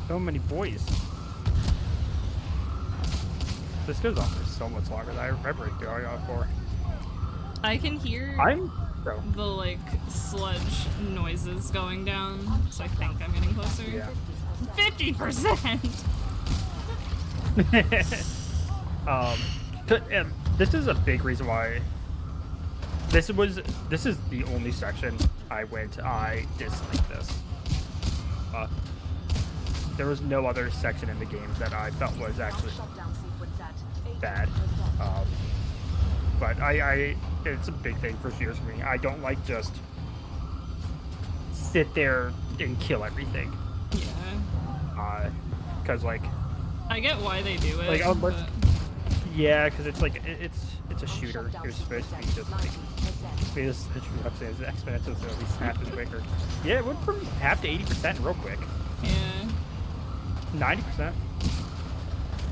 So many boys. This goes on for so much longer than I remember it going on for. I can hear Bro. the like sludge noises going down, so I think I'm getting closer. Yeah. 50%. And this is a big reason why. This is the only section I disliked this. There was no other section in the game that I felt was actually bad. But it's a big thing for shooters for me. I don't like just sit there and kill everything. Yeah. Cause like. I get why they do it. Like, but... yeah, cause it's like it's a shooter. You're supposed to be just like. I'm saying it's exponential, so at least half as quicker. Yeah, it went from half to 80% real quick. Yeah. 90%.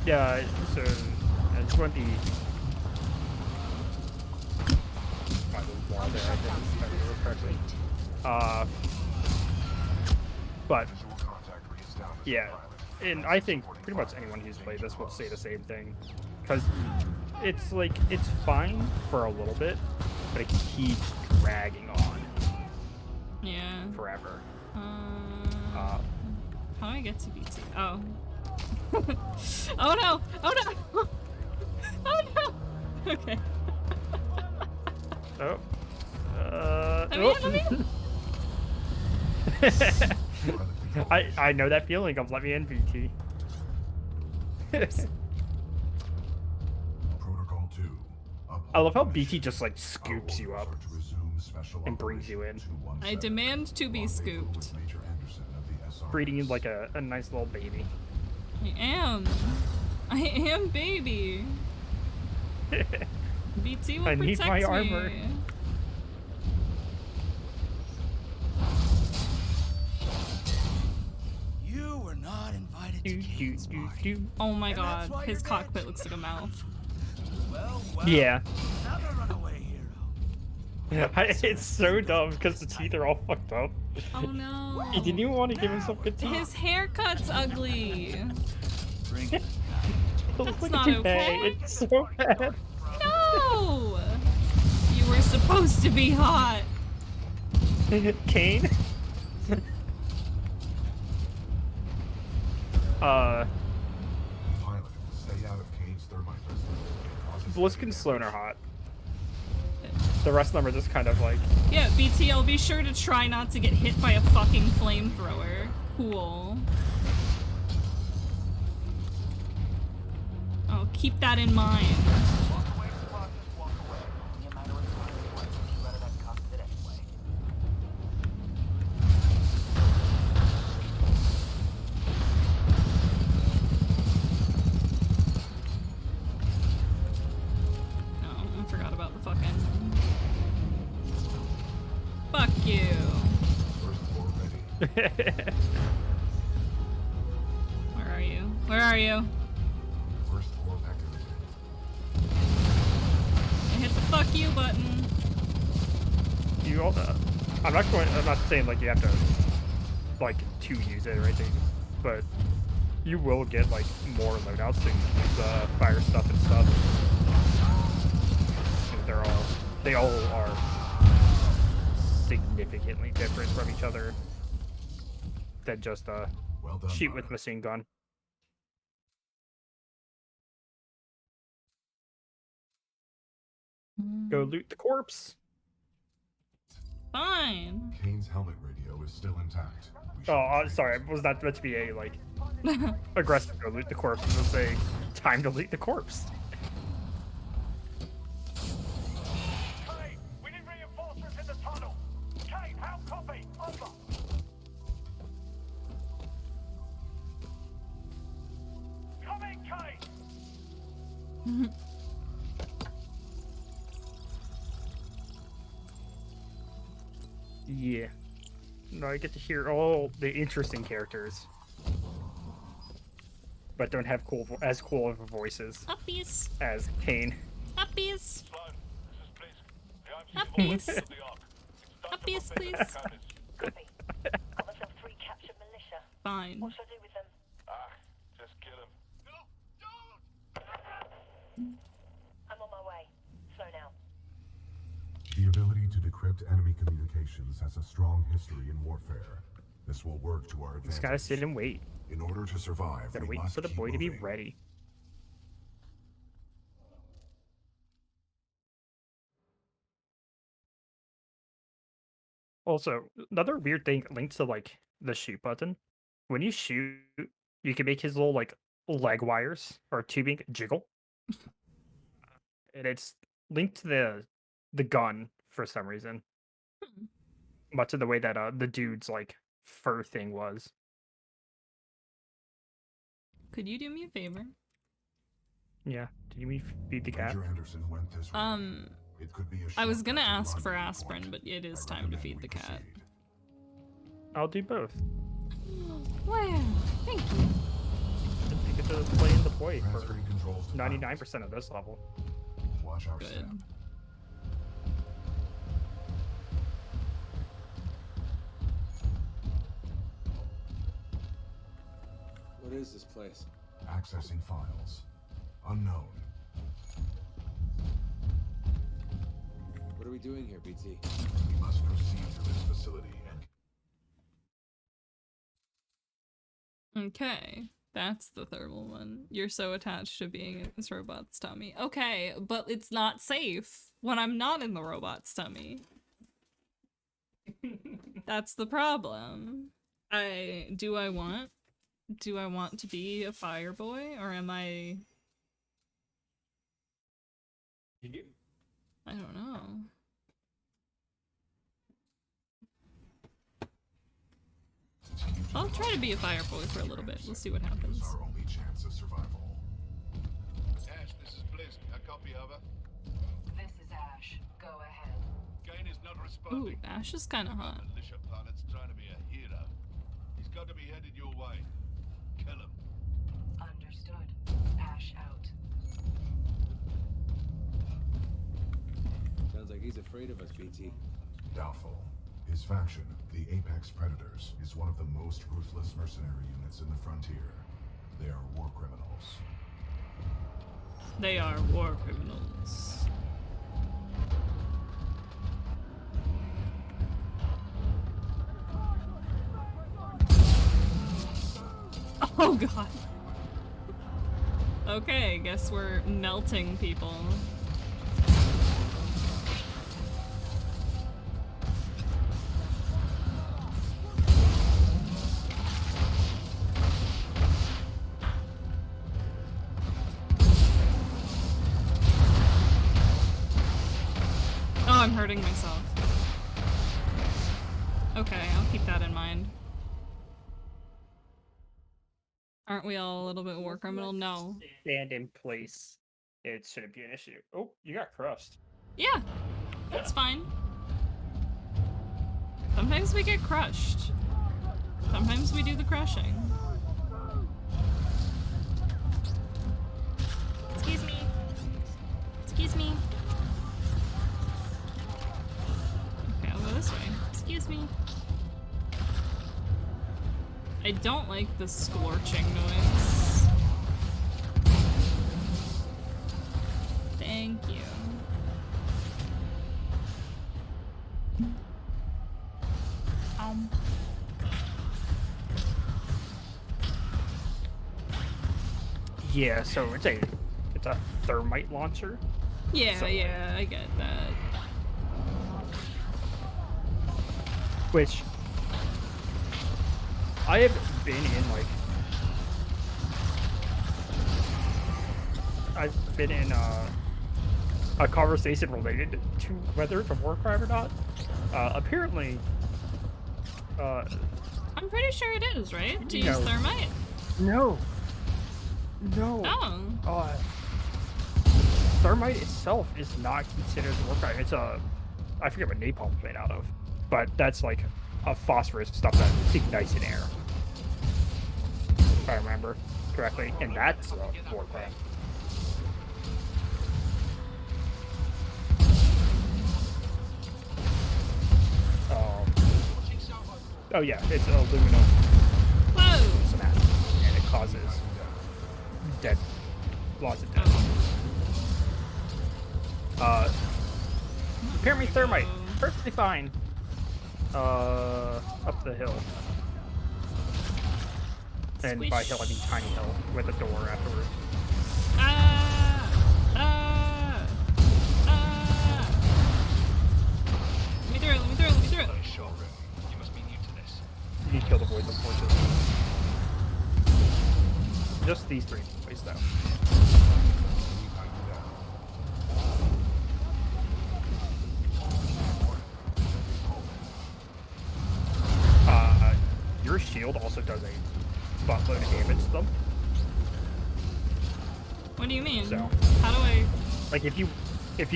Yeah, so it's going to be. My little wall there, I think, if I remember correctly. But yeah, and I think pretty much anyone who's played this will say the same thing, because it's like it's fine for a little bit, but it keeps dragging on. Yeah. Forever. How do I get to BT? Oh. Oh no! Oh no! Oh no! Okay. Oh. I know that feeling of let me in, VT. Protocol 2. I love how BT just like scoops you up and brings you in. I demand to be scooped. Breeding you like a nice little baby. I am baby. BT will I protect need my armor. me. You were not invited to Kane's party. Oh my god, his cockpit looks like a mouth. Well, Yeah. another runaway hero. It's so dumb because the teeth are all fucked up. Oh no. He didn't even want to give himself good teeth. His haircut's ugly. That's like not okay. It's so bad. No! You were supposed to be hot. Kane? Pilot, stay out of Kane's thermite residence. Blisk and Sloan are hot. The rest of them are just kind of like... Yeah, BT, I'll be sure to try not to get hit by a fucking flamethrower. Cool. Oh, keep that in mind. I forgot about the fucking... Fuck you. Where are you? Where are you? I hit the fuck you button. You all I'm not saying like you have to like to use it or anything, but you will get like more loadouts so you can use fire stuff and stuff. And they all are significantly different from each other than just shoot with machine gun. Go loot the corpse. Fine. Kane's helmet radio is still intact. Oh, sorry. Was that meant to be a like aggressive go loot the corpse? It'll say time to loot the corpse. Kane, we need reinforcements in the tunnel. Kane, how copy? Over. Come in, Kane. Yeah. No, I get to hear all the interesting characters, but don't have as cool of voices Uppies. as Kane. Uppies. Uppies. Uppies, please. Copy. Got myself 3 captured militia. Fine. What should I do with them? Just kill him. I'm on my way. Slow now. The ability to decrease decrypt enemy communications has a strong history in warfare. This will work to our advantage. Just gotta sit and wait. In order to survive, Gotta we wait must for the keep boy to be moving. ready. Also, another weird thing linked to like the shoot button. When you shoot, you can make his little like leg wires or tubing jiggle. And it's linked to the gun for some reason. Much of the way that the dude's like fur thing was. Could you do me a favor? Yeah. Did you mean feed the cat? Major Anderson went this way. It could be a I was gonna shortcut to ask for rendezvous aspirin, point. but it is I time to recommend feed we the cat. proceed. I'll do both. Wow, thank you. You get to play in the boy for Transferring controls to 99% of this level. Watch our Good. step. What is this place? Accessing files. Unknown. What are we doing here, BT? We must proceed to this facility and Okay, that's the thermal one. You're so attached to being in this robot's tummy. Okay, but it's not safe when I'm not in the robot's tummy. That's the problem. Do I want to be a fire boy, or am I don't know. I'll try to be a fire boy for a little bit. We'll see what happens. is our only chance of survival. Ash, this is Blisk. A copy over. This is Ash. Go ahead. Kane is not Ooh, responding. Ash is kind of hot. Militia pilot's trying to be a hero. He's got to be headed your way. Kill him. Understood. Ash out. Sounds like he's afraid of us, BT. Doubtful. His faction, the Apex Predators, is one of the most ruthless mercenary units in the frontier. They are war criminals. They are war criminals. Oh god. Okay, guess we're melting people. Oh, I'm hurting myself. Okay, I'll keep that in mind. Aren't we all a little bit war criminal? No. Stand in place. It shouldn't be an issue. Oh, you got crushed. Yeah, that's fine. Sometimes we get crushed. Sometimes we do the crushing. Excuse me. Excuse me. Okay, I'll go this way. Excuse me. I don't like the scorching noise. Thank you. Yeah, so it's a thermite launcher. Yeah, So, yeah, I get that. Which I have been in I've been in a conversation related to whether it's a war crime or not. Apparently I'm pretty sure it is, right? To use No. thermite? no. Oh. Thermite itself is not considered a war crime. It's I forget what napalm's made out of, but that's like a phosphorus stuff that ignites in air, if I remember correctly, and that's a war crime. Oh yeah, it's aluminum, Whoa! some acid, and it causes death, lots of death. Apparently thermite perfectly fine. Up the hill. And Squish. by hill, I mean tiny hill with a door afterwards. Let me through, let me through, let me through. Sure, you must be new to this. You need to kill the boys, unfortunately. Just these 3 boys, though. Your shield also does a buttload of damage to them. What do you mean? So, how do I? Like if you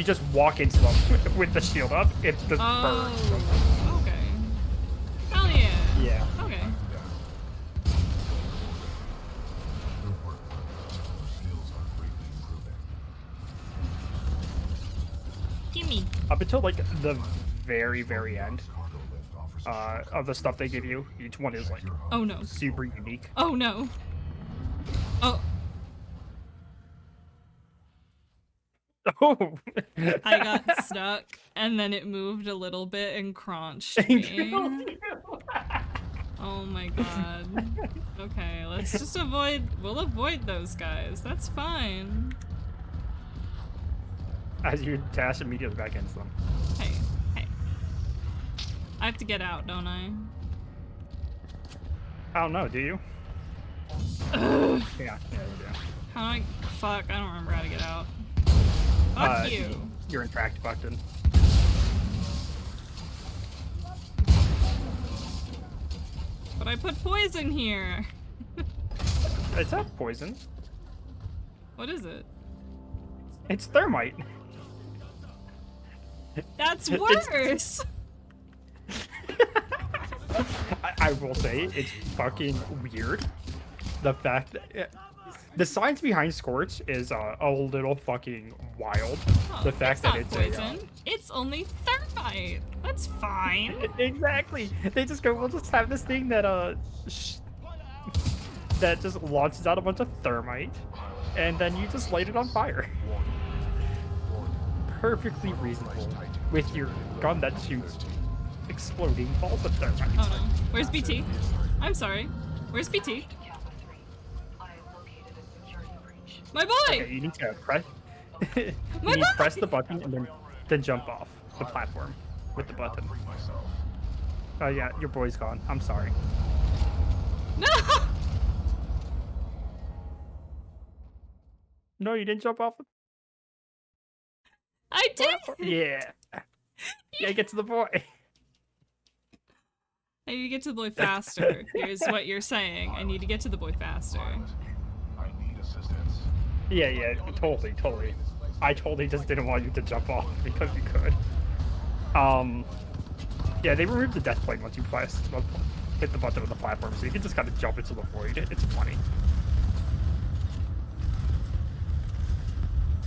just walk into them with the shield up, it just burns them. Okay. Hell yeah. Yeah. Okay. Gimme. Up until like the very, very end of the stuff they give you, each one is like Oh no. super unique. Oh no. Oh. Oh. I got stuck and then it moved a little bit and crunched me. Oh my god. Okay, let's just we'll avoid those guys. That's fine. As you dash immediately back into them. Hey, hey. I have to get out, don't I? I don't know, do you? Ugh. Yeah, you do. How do I? Fuck, I don't remember how to get out. Fuck you. You're in tracked button. But I put poison here. It's not poison. What is it? It's thermite. That's worse. I will say it's fucking weird. The fact that the science behind Scorch is a little fucking wild. Oh, the fact that it's poison. It's only thermite. That's fine. Exactly. They just go, we'll just have this thing that that just launches out a bunch of thermite, and then you just light it on fire. Perfectly reasonable with your gun that shoots exploding balls of thermite. Oh no. Where's BT? I'm sorry. Where's BT? My boy! Okay, you need to press. you need to press the button and then jump off the platform with the button. Oh yeah, your boy's gone. I'm sorry. No! No, you didn't jump off. I did. Yeah. Yeah, get to the boy. I need to get to the boy faster. Here's what you're saying. I need to get to the boy faster. Yeah, totally. I totally just didn't want you to jump off because you could. Yeah, they removed the death plate once you hit the button on the platform, so you can just kind of jump into the void. It's funny.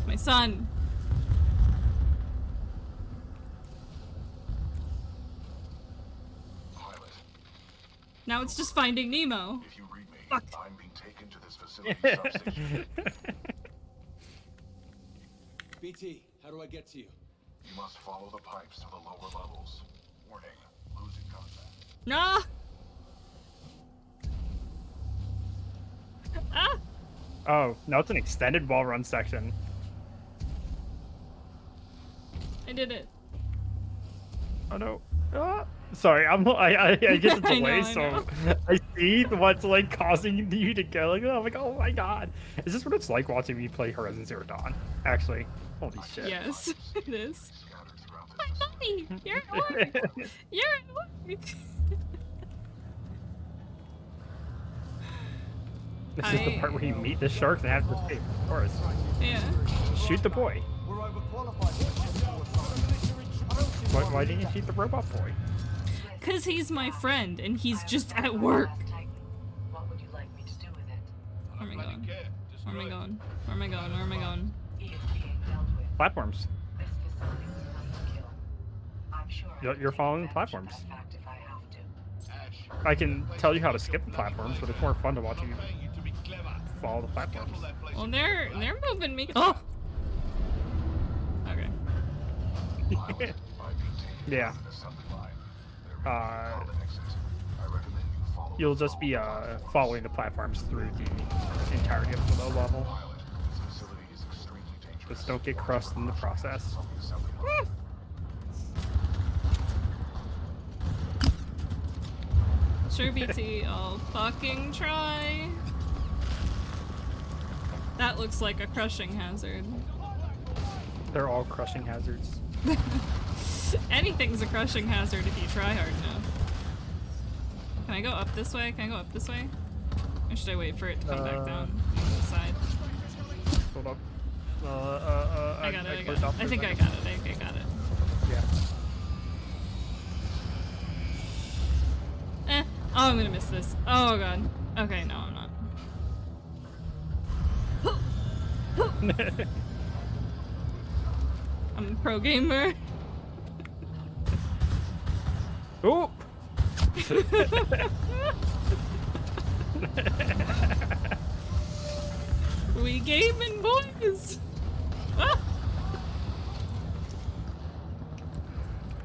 My son. Now it's just Finding Nemo. If you read me, Fuck. I'm being taken to this facility substation. BT, how do I get to you? You must follow the pipes to the lower levels. Warning, losing contact. No. Ah. Oh, now it's an extended wall run section. I did it. Oh no. Ah. Sorry, I get the delay, so I see what's like causing you to go like, oh, oh my god. Is this what it's like watching me play Horizon Zero Dawn? Actually, holy shit. Yes, it is. My buddy, you're at work. You're at work. This is the part where you meet the sharks and have to escape, of course. Yeah. Shoot the boy. Why didn't you shoot the robot boy? Cause he's my friend and he's just at work. What would you like me to do with it? Where am I going? Where am I going? Where am I going? Where am I going? He is being dealt with. Platforms. This facility was not to kill. I'm sure You're following the platforms. that fact if I have to. I can tell you how to skip the platforms, but it's more fun to watch you follow the platforms. Well, they're moving me. Oh. Okay. I've been taken Yeah. You'll just be following the platforms through the entirety of the level. Just don't get crushed in the process. Sure, BT, I'll fucking try. That looks like a crushing hazard. They're all crushing hazards. Anything's a crushing hazard if you try hard enough. Can I go up this way? Can I go up this way? Or should I wait for it to come back down on the side? Hold up. I got it, I got it. I think I got it, I think I got it. Yeah. Oh, I'm gonna miss this. Oh god. Okay, no, I'm not. I'm a pro gamer. Oh! We gaming, boys! Ah!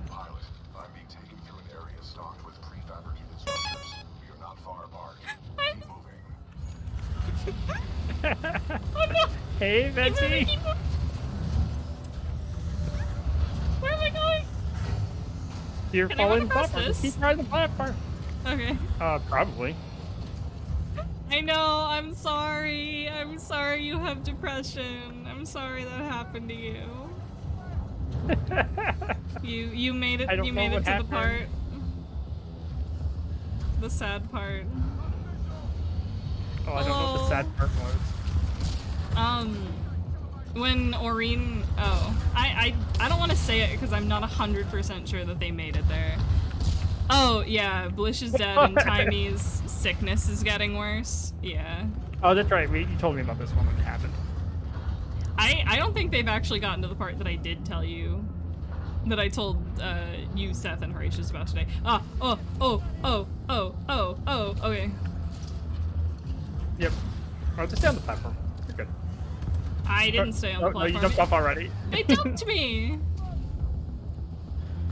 Pilot, I'm being taken through an area stocked with prefabricated structures. We are not far apart. Keep moving. Oh no! Hey, Betsy! Where am I going? You're Can I run following the across platform. this? Keep riding the platform. Okay. Probably. I know, I'm sorry. I'm sorry you have depression. I'm sorry that happened to you. You made it to the part. The sad part. Oh, I don't know what the sad part was. When Aureen, I don't want to say it because I'm not 100% sure that they made it there. Oh, yeah, Blish is dead and Timey's sickness is getting worse. Yeah. Oh, that's right. You told me about this one when it happened. I don't think they've actually gotten to the part that I did tell you. That I told you, Seth, and Horatius about today. Okay. Yep. Oh, just stay on the platform. You're good. I didn't stay on the platform. No, you jumped off already. They dumped me!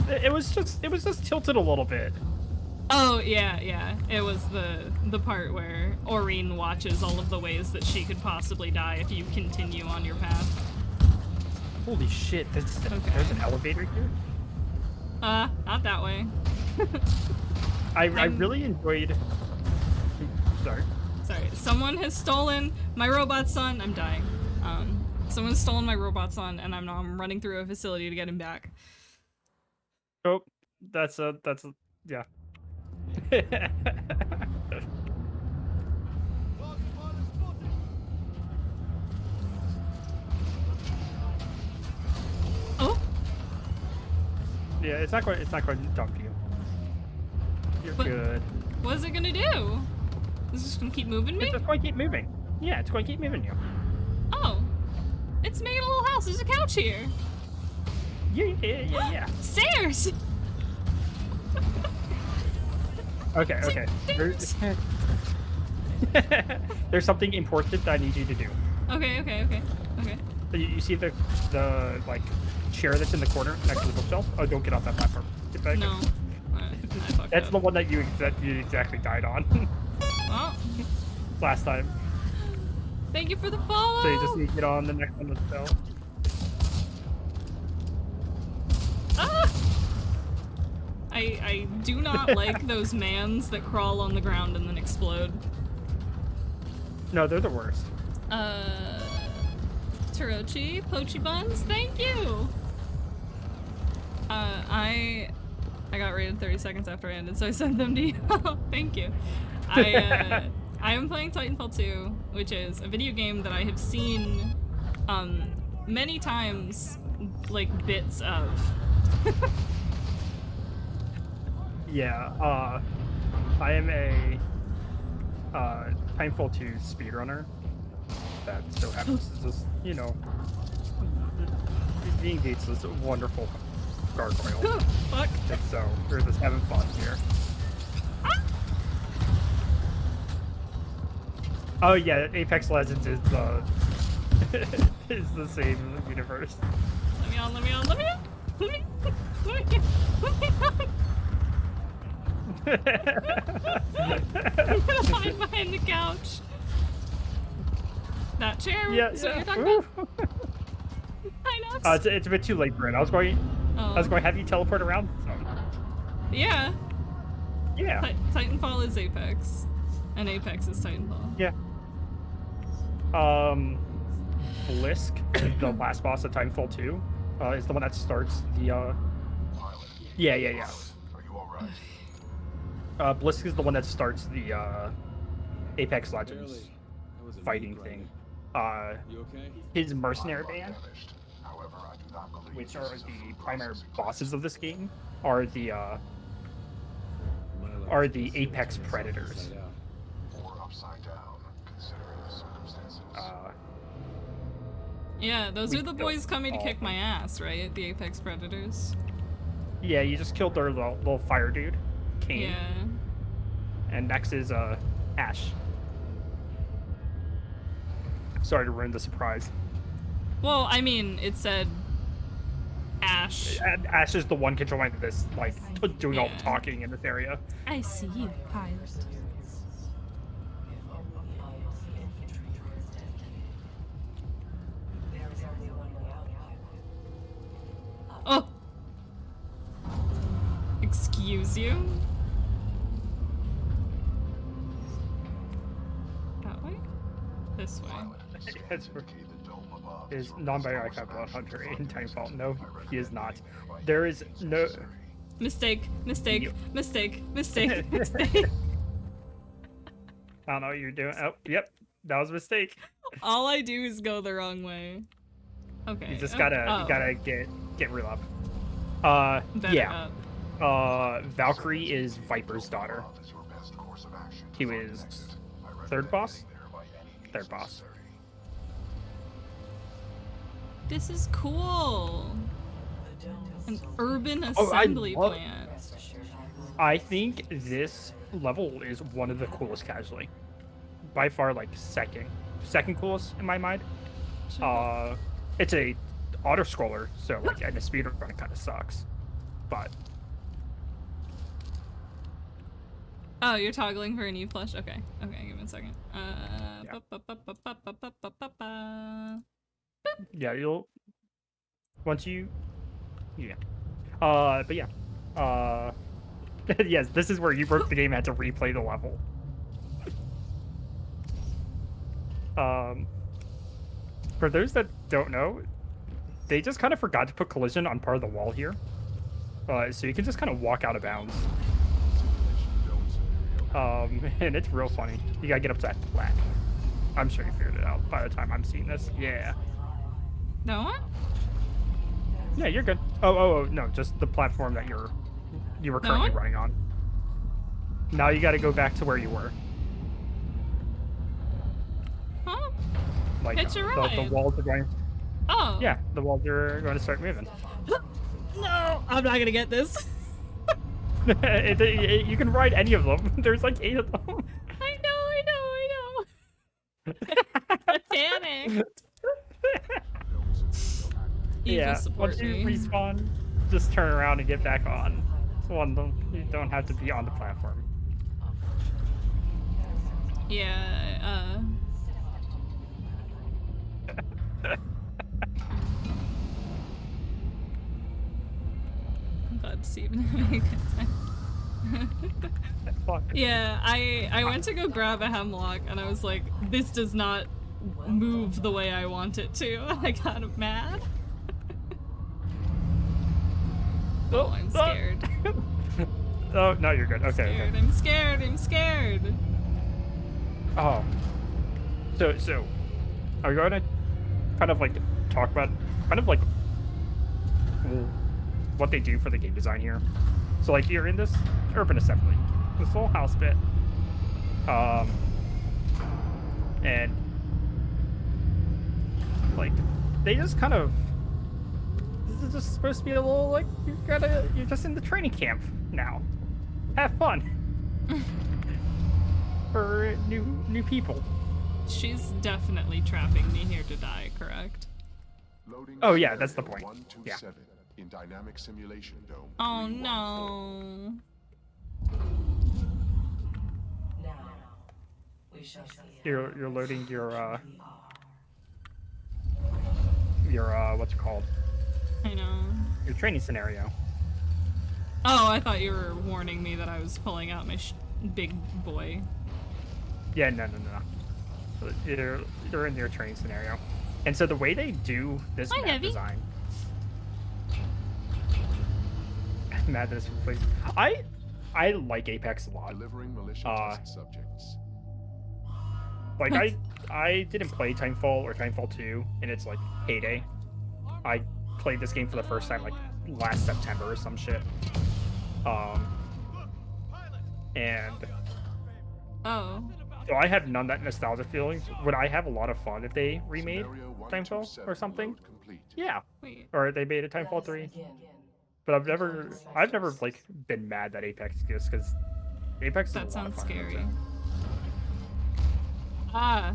It was just tilted a little bit. Oh, yeah. It was the part where Aureen watches all of the ways that she could possibly die if you continue on your path. Holy shit, there's an elevator here? Not that way. I really enjoyed... Sorry. Sorry, someone has stolen my robot son. I'm dying. Someone's stolen my robot son, and I'm running through a facility to get him back. Oh, that's yeah. Oh. Yeah, it's not going to dump you. You're good. What is it gonna do? Is it just gonna keep moving me? It's just going to keep moving. Yeah, it's going to keep moving you. Oh. It's making a little house. There's a couch here. Yeah. Stairs! Okay. There's something important that I need you to do. Okay. You see the like chair that's in the corner next to the bookshelf? Oh, don't get off that platform. Get back. No. That's the one that you exactly died on. Well. Last time. Thank you for the follow! So you just need to get on the next one that's fell. Ah! I do not like those mans that crawl on the ground and then explode. No, they're the worst. Tarochi, Pochi Buns, thank you! I got rated 30 seconds after I ended, so I sent them to you. Thank you. I am playing Titanfall 2, which is a video game that I have seen many times, like, bits of. Yeah, I am a Titanfall 2 speedrunner that so happens to just, you know, being Gates is a wonderful gargoyle. Fuck. And so we're just having fun here. Oh yeah, Apex Legends is the is the same universe. Let me on. I'm gonna hide behind the couch. That chair? Yeah, Is what yeah. you're talking about? Hi, Nox. It's a bit too late, Brent. I was going to have you teleport around. So. Yeah. Yeah. Titanfall is Apex, and Apex is Titanfall. Yeah. Blisk, the last boss of Titanfall 2, is the one that starts the. Yeah. Are you all right? Blisk is the one that starts the Apex Legends fighting thing. You okay? His mercenary band, which are the primary bosses of this game, are the Apex Predators. Yeah, those are the boys coming to kick my ass, right? The Apex Predators. Yeah, you just killed their little fire dude, Kane. Yeah. And next is Ash. Sorry to ruin the surprise. Well, I mean, it said Ash. Ash is the one controlling this, like, doing all the talking in this area. I see you, pilot. Oh! Excuse you? That way? This way. Is non-bioactive blood hunter in Titanfall? No, he is not. There is no... Mistake. Mistake. I don't know what you're doing. Oh, yep. That was a mistake. All I do is go the wrong way. Okay. You just gotta get real up. Yeah. Valkyrie is Viper's daughter. He was third boss? Third boss. This is cool. An urban assembly plant. I think this level is one of the coolest casually. By far, like, second coolest in my mind. It's a auto-scroller, so, like, and the speedrun kind of sucks. But... Oh, you're toggling for a new flush? Okay. Okay, give me a second. Yeah, you'll... Once you... Yeah. But yeah. Yes, this is where you broke the game and had to replay the level. For those that don't know, they just kind of forgot to put collision on part of the wall here. So you can just kind of walk out of bounds. And it's real funny. You gotta get up to that plat. I'm sure you figured it out by the time I'm seeing this. Yeah. No one? Yeah, you're good. Oh, no, just the platform that you were currently running on. Now you gotta go back to where you were. Huh? Like, Hitch a ride. The walls are going... Oh. Yeah, the walls are going to start moving. No, I'm not gonna get this. You can ride any of them. There's like 8 of them. I know. I panicked. Yeah, once you respawn, just turn around and get back on. You don't have to be on the platform. Yeah, I'm glad to see you having a good time. Yeah, I went to go grab a hemlock and I was like, this does not move the way I want it to. I got mad. Oh, I'm scared. Oh, no, you're good. Okay. I'm scared. Oh. So, are we going to kind of like talk about kind of like what they do for the game design here? So like you're in this urban assembly, this little house bit, and like they just kind of, this is just supposed to be a little like you're just in the training camp now. Have fun for new people. She's definitely trapping me here to die, correct? Oh yeah, that's the point. Yeah. in Dynamic Simulation Dome. Oh no. You're loading your what's it called? I know. Your training scenario. Oh, I thought you were warning me that I was pulling out my big boy. Yeah, no. You're in your training scenario, and so the way they do this Hi, map Heavy. design. Madness, please. I like Apex a lot. Delivering militia test subjects. Like I didn't play Titanfall or Titanfall 2 in its like heyday. I played this game for the first time like last September or some shit. And Oh. so I have none of that nostalgia feelings. Would I have a lot of fun if they remade Titanfall or something? Yeah. Wait. Or they made a Titanfall 3. But I've never like been mad that Apex exists because Apex is That a lot sounds of fun. scary. Ah.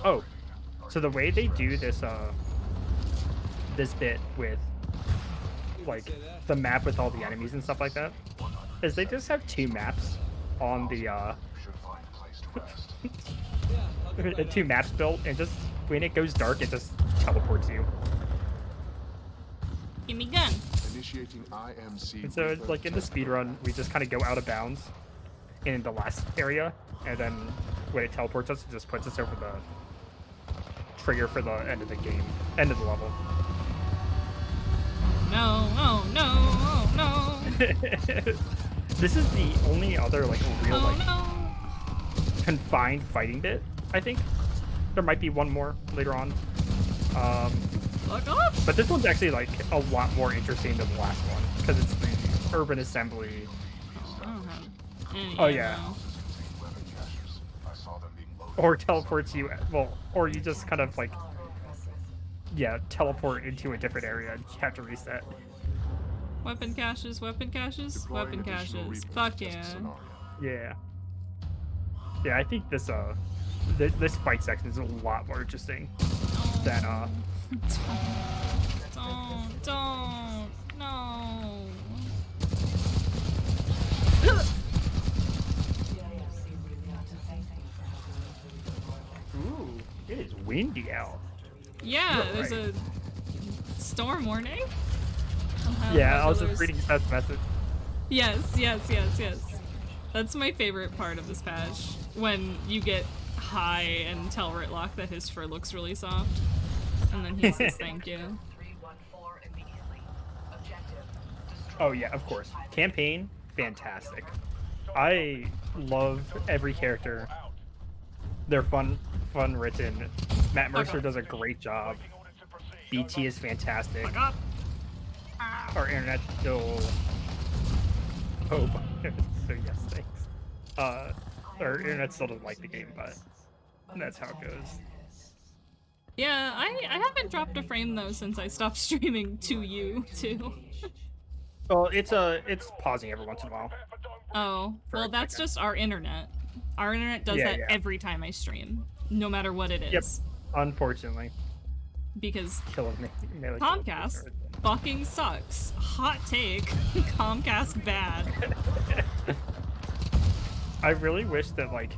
Oh, so the way they do this this bit with like the map with all the enemies and stuff like that is they just have two maps on the two maps built, and just when it goes dark it just teleports you. Give me gun. Initiating IMC. And so like in the speedrun we just kind of go out of bounds in the last area, and then when it teleports us, it just puts us over the trigger for the end of the game, end of the level. No, oh no, oh no. This is the only other like real confined fighting bit, I think. There might be one more later on. Fuck off. But this one's actually like a lot more interesting than the last one because it's the urban assembly. I don't have any Oh yeah. ammo. Or teleports you, well, or you just kind of like, yeah, teleport into a different area and you have to reset. Weapon caches, weapon caches, weapon caches. Fuck yeah. Yeah. Yeah, I think this this fight section is a lot more interesting than Don't, no. Ooh, it is windy out. Yeah, You're there's right. a storm warning. Yeah, I was just reading that message. Yes. That's my favorite part of this patch. When you get high and tell Ritlock that his fur looks really soft. And then he says thank you. Oh yeah, of course. Campaign, fantastic. I love every character. They're fun written. Matt Mercer does a great job. BT is fantastic. Our internet still. Oh, so yes, thanks. Our internet still doesn't like the game, but that's how it goes. Yeah, I haven't dropped a frame though since I stopped streaming to you too. Well, it's pausing every once in a while. Oh, well that's just our internet. Our internet does that every time I stream, no matter what it is. Yep, unfortunately. Because Killing me. Comcast fucking sucks. Hot take. Comcast bad. I really wish that like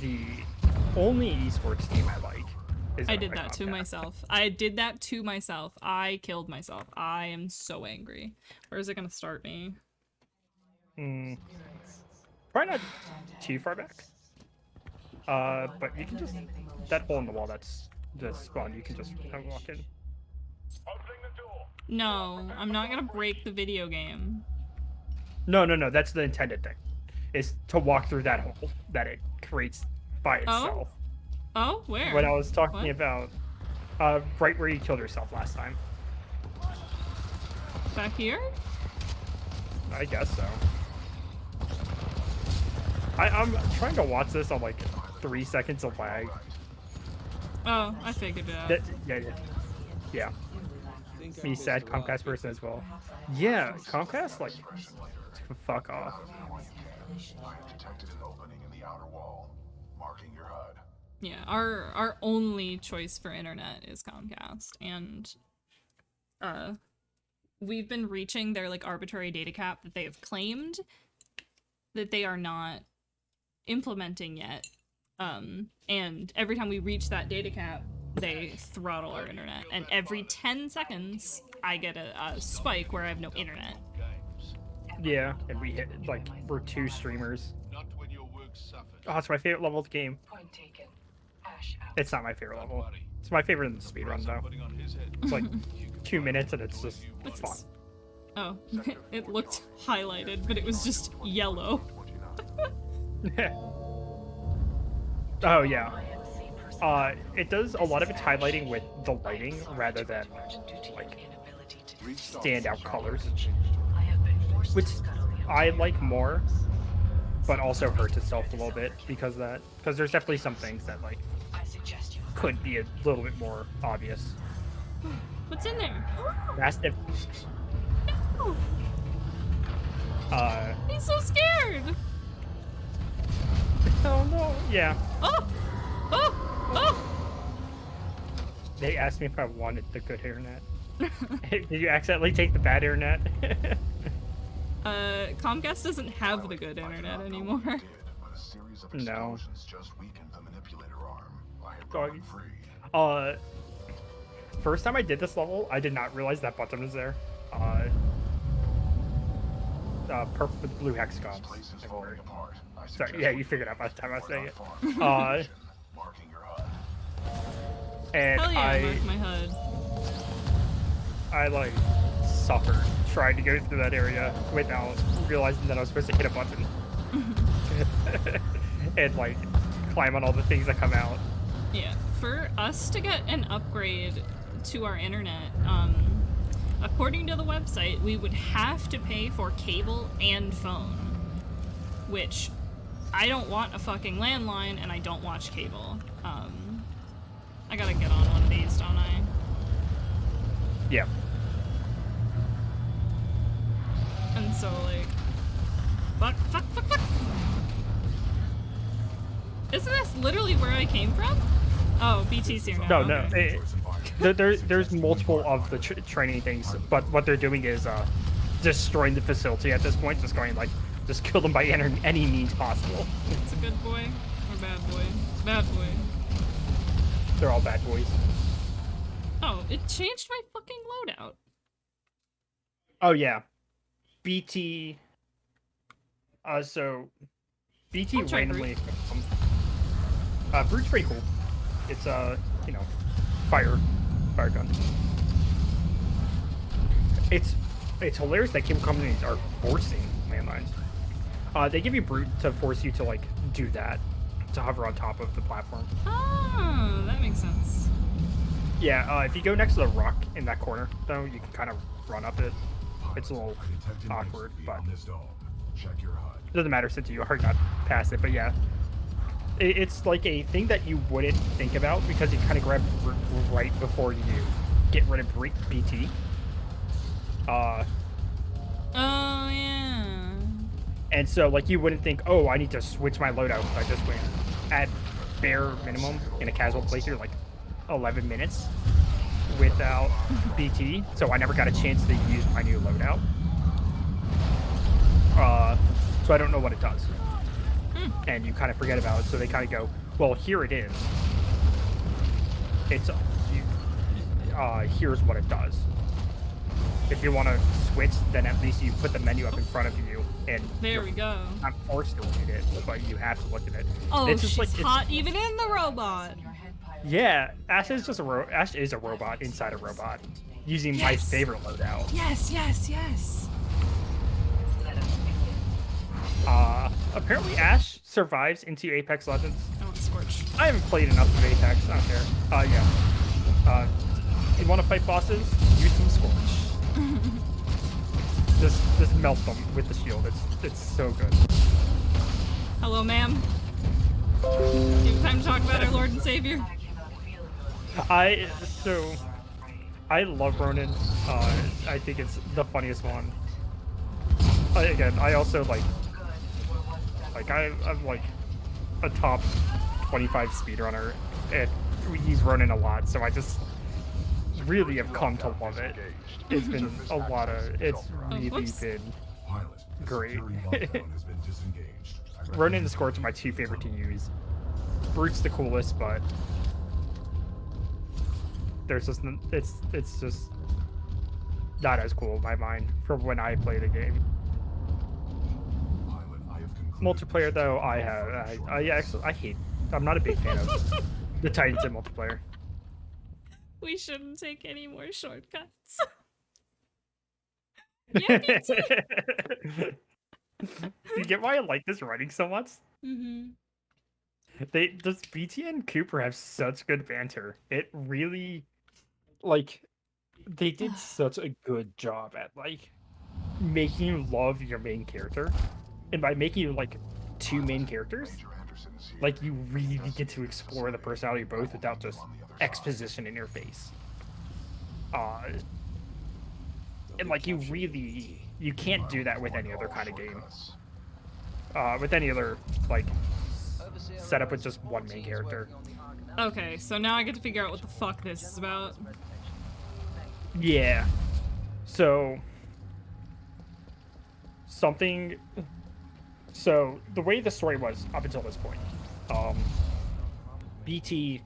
the only esports team I like is I did that to myself. I did that to myself. I killed myself. I am so angry. Where is it gonna start me? Probably not too far back. But you can just that hole in the wall that's spawned. You can just kind of walk in. No, I'm not gonna break the video game. No. That's the intended thing. Is to walk through that hole that it creates by itself. Oh, where? When I was talking about, right where you killed yourself last time. Back here? I guess so. I'm trying to watch this on like 3 seconds of lag. Oh, I figured it out. Yeah. Me sad Comcast person as well. Yeah, Comcast like fuck off. I have detected an opening in the outer wall, marking your HUD. Yeah, our only choice for internet is Comcast, and we've been reaching their like arbitrary data cap that they have claimed that they are not implementing yet. And every time we reach that data cap, they throttle our internet, and every 10 seconds I get a spike where I have no internet. Yeah, and we hit like we're 2 streamers. Oh, it's my favorite level of the game. It's not my favorite level. It's my favorite in the speedrun though. It's like 2 minutes and it's just fun. Oh, it looked highlighted, but it was just yellow. Oh yeah. It does a lot of its highlighting with the lighting rather than like standout colors, which I like more, but also hurts itself a little bit because of that. Because there's definitely some things that like could be a little bit more obvious. What's in there? That's if. No. He's so scared. Oh no! Yeah. Oh! Oh! Oh! They asked me if I wanted the good internet. Did you accidentally take the bad internet? Comcast doesn't have the good internet anymore. No. First time I did this level, I did not realize that button was there. Purple with blue hexagons. Sorry, yeah, you figured out by the time I was saying it. And Hell yeah, mark my HUD. I like suffered trying to go through that area without realizing that I was supposed to hit a button and like climb on all the things that come out. Yeah, for us to get an upgrade to our internet, according to the website, we would have to pay for cable and phone, which I don't want a fucking landline and I don't watch cable. I gotta get on one of these, don't I? Yeah. And so, like, fuck. Isn't this literally where I came from? Oh, BT's here now. No, okay. There's multiple of the training things, but what they're doing is destroying the facility at this point, just going like, just kill them by any means possible. It's a good boy or bad boy? Bad boy. They're all bad boys. Oh, it changed my fucking loadout. Oh yeah, BT. So BT randomly. Brute's pretty cool. It's you know, fire gun. It's hilarious that cable companies are forcing landmines. They give you Brute to force you to like do that, to hover on top of the platform. Oh, that makes sense. Yeah, if you go next to the rock in that corner, though, you can kind of run up it. It's a little awkward, but it doesn't matter since you already got past it. But yeah, it's like a thing that you wouldn't think about because you kind of grab right before you get rid of BT. Oh yeah. And so like you wouldn't think, oh, I need to switch my loadout because I just went at bare minimum in a casual playthrough like 11 minutes without BT, so I never got a chance to use my new loadout. So I don't know what it does. And you kind of forget about it, so they kind of go, well, here it is. It's here's what it does. If you want to switch, then at least you put the menu up in front of you, and there we go. I'm forced to look at it, but you have to look at it. Oh, it's she's just like, hot even in the robot. Yeah, Ash is just Ash is a robot inside a robot, using my favorite loadout. Yes. Apparently Ash survives into Apex Legends. Oh, Scorch. I haven't played enough of Apex. I don't care. Yeah. You want to fight bosses? Use some Scorch. just melt them with the shield. It's so good. Hello, ma'am. Do you have time to talk about our Lord and Savior? I love Ronin. I think it's the funniest one. Again, I also like Like I'm like a top 25 speedrunner, and he's running a lot, so I just really have come to love it. It's been a lot of. It's really been great. Ronin and Scorch are my two favorite to use. Brute's the coolest, but there's just it's just not as cool in my mind from when I play the game. Multiplayer though, I actually I hate. I'm not a big fan of the Titans in multiplayer. We shouldn't take any more shortcuts. Yeah, me too. You get why I like this writing so much? Mm-hmm. Does BT and Cooper have such good banter? It really, like, they did such a good job at like making you love your main character, and by making you like two main characters, like you really get to explore the personality of both without just exposition in your face. And like you can't do that with any other kind of game. With any other like setup with just one main character. Okay, so now I get to figure out what the fuck this is about. Yeah. So the way the story was up until this point, BT,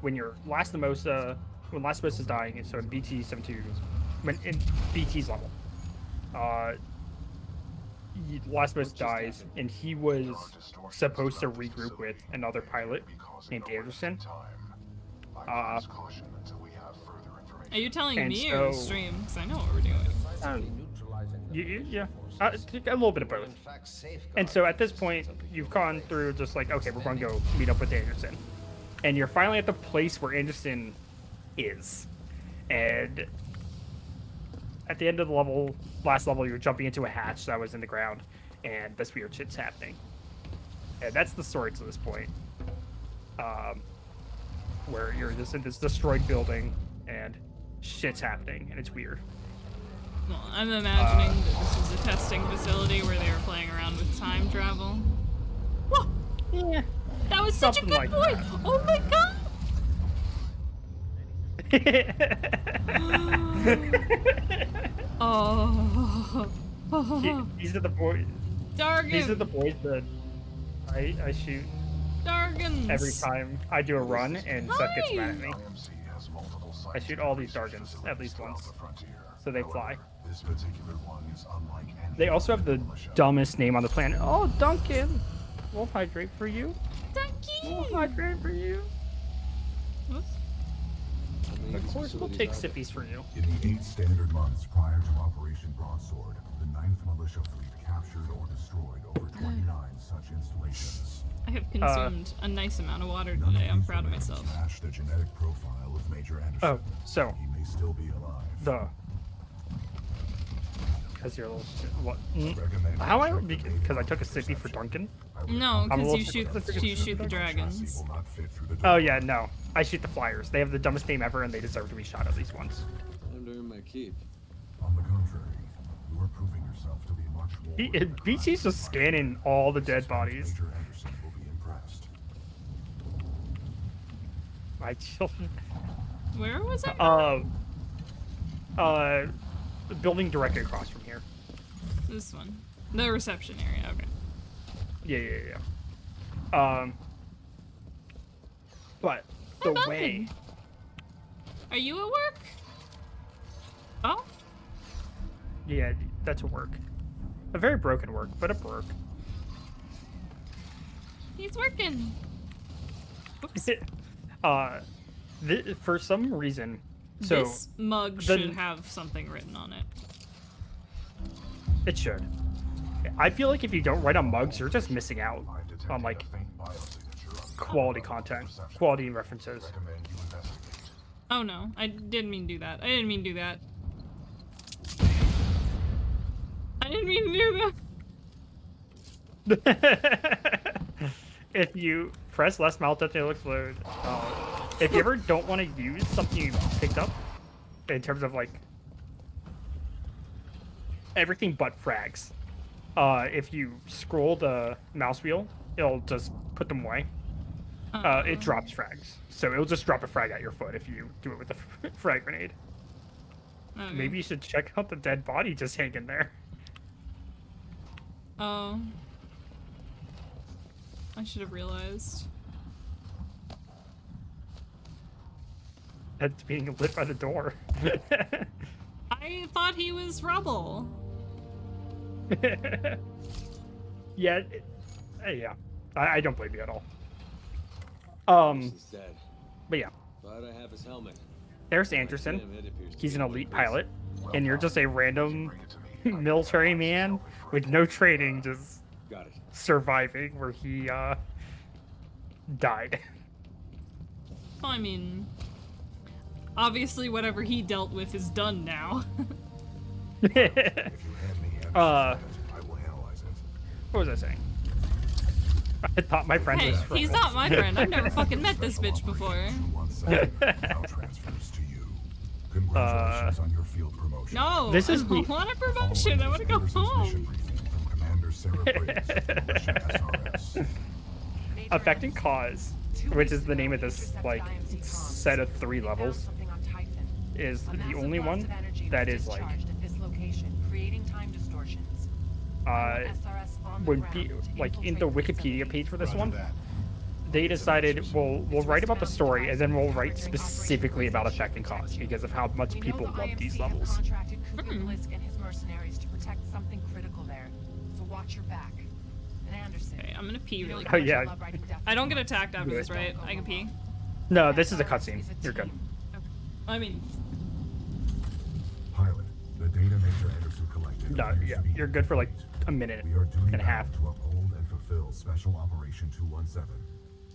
when Last is dying, and so in BT 72, when in BT's level, Last dies, and he was supposed to regroup with another pilot named Anderson. Are you telling me or the stream? Because I know what we're doing. Yeah, a little bit of both. And so at this point, you've gone through just like, okay, we're going to go meet up with Anderson. And you're finally at the place where Anderson is. And at the end of the last level, you're jumping into a hatch that was in the ground, and this weird shit's happening. And that's the story to this point. Where you're just in this destroyed building, and shit's happening, and it's weird. Well, I'm imagining that this was a testing facility where they were playing around with time travel. Whoa! Yeah. That was such a good like point! That. Oh my god! These are the boys. Dargan. These are the boys that I shoot. Dargans. Every time I do a run, and Seth gets mad at me. I shoot all these Dargans at least once, so they fly. They also have the dumbest name on the planet. Oh, Duncan! We'll hydrate for you. Duncan! We'll hydrate for you. Whoops. Of course, we'll take sippies for you. In the 8 standard months prior to Operation Broadsword, the 9th Militia Fleet captured or destroyed over 29 such installations. I have consumed a nice amount of water today. I'm proud of myself. Match the genetic profile of Major Anderson. Oh, so he may still be alive. Because you're a little shit. What? How I? Because I took a sippy for Duncan. No, because you shoot the dragons. Oh yeah, no. I shoot the flyers. They have the dumbest name ever, and they deserve to be shot at least once. I'm doing my keep. On the contrary, you are proving yourself to be much more. BT's just scanning all the dead bodies. Major Anderson will be impressed. My children. Where was it? The building directly across from here. This one. The reception area, okay. Yeah. But the way. Are you at work? Oh? Yeah, that's a work. A very broken work, but it broke. He's working. Oops. For some reason, so this mug should have something written on it. It should. I feel like if you don't write on mugs, you're just missing out on like quality content, quality references. Oh no, I didn't mean to do that. I didn't mean to do that. I didn't mean to do that. If you press left mouse until it explode, if you ever don't want to use something you picked up, in terms of like everything but frags, if you scroll the mouse wheel, it'll just put them away. It drops frags, so it'll just drop a frag at your foot if you do it with a frag grenade. Okay. Maybe you should check out the dead body just hanging there. Oh. I should have realized. That's being lit by the door. I thought he was rubble. Yeah, yeah. I don't blame you at all. He's dead. But yeah. But I have his helmet. There's Anderson. He's an elite pilot, and you're just a random military man with no training, just surviving where he died. Well, I mean, obviously whatever he dealt with is done now. What was I saying? I thought my friend was from he's not my friend. I've never fucking met this bitch before. Congratulations on your field promotion. No, this is I don't want a promotion. I want to go home. Affecting Cause, which is the name of this like set of 3 levels, is the only one that is like when like in the Wikipedia page for this one, they decided we'll write about the story and then we'll write specifically about Affecting Cause because of how much people love these levels. Okay, I'm gonna pee really quick. Oh yeah. I don't get attacked after this, right? I can pee. No, this is a cutscene. You're good. I mean, Pilot, the data Major Anderson collected. No, yeah, you're good for like a minute We are doing and a half. to uphold and fulfill Special Operation 217.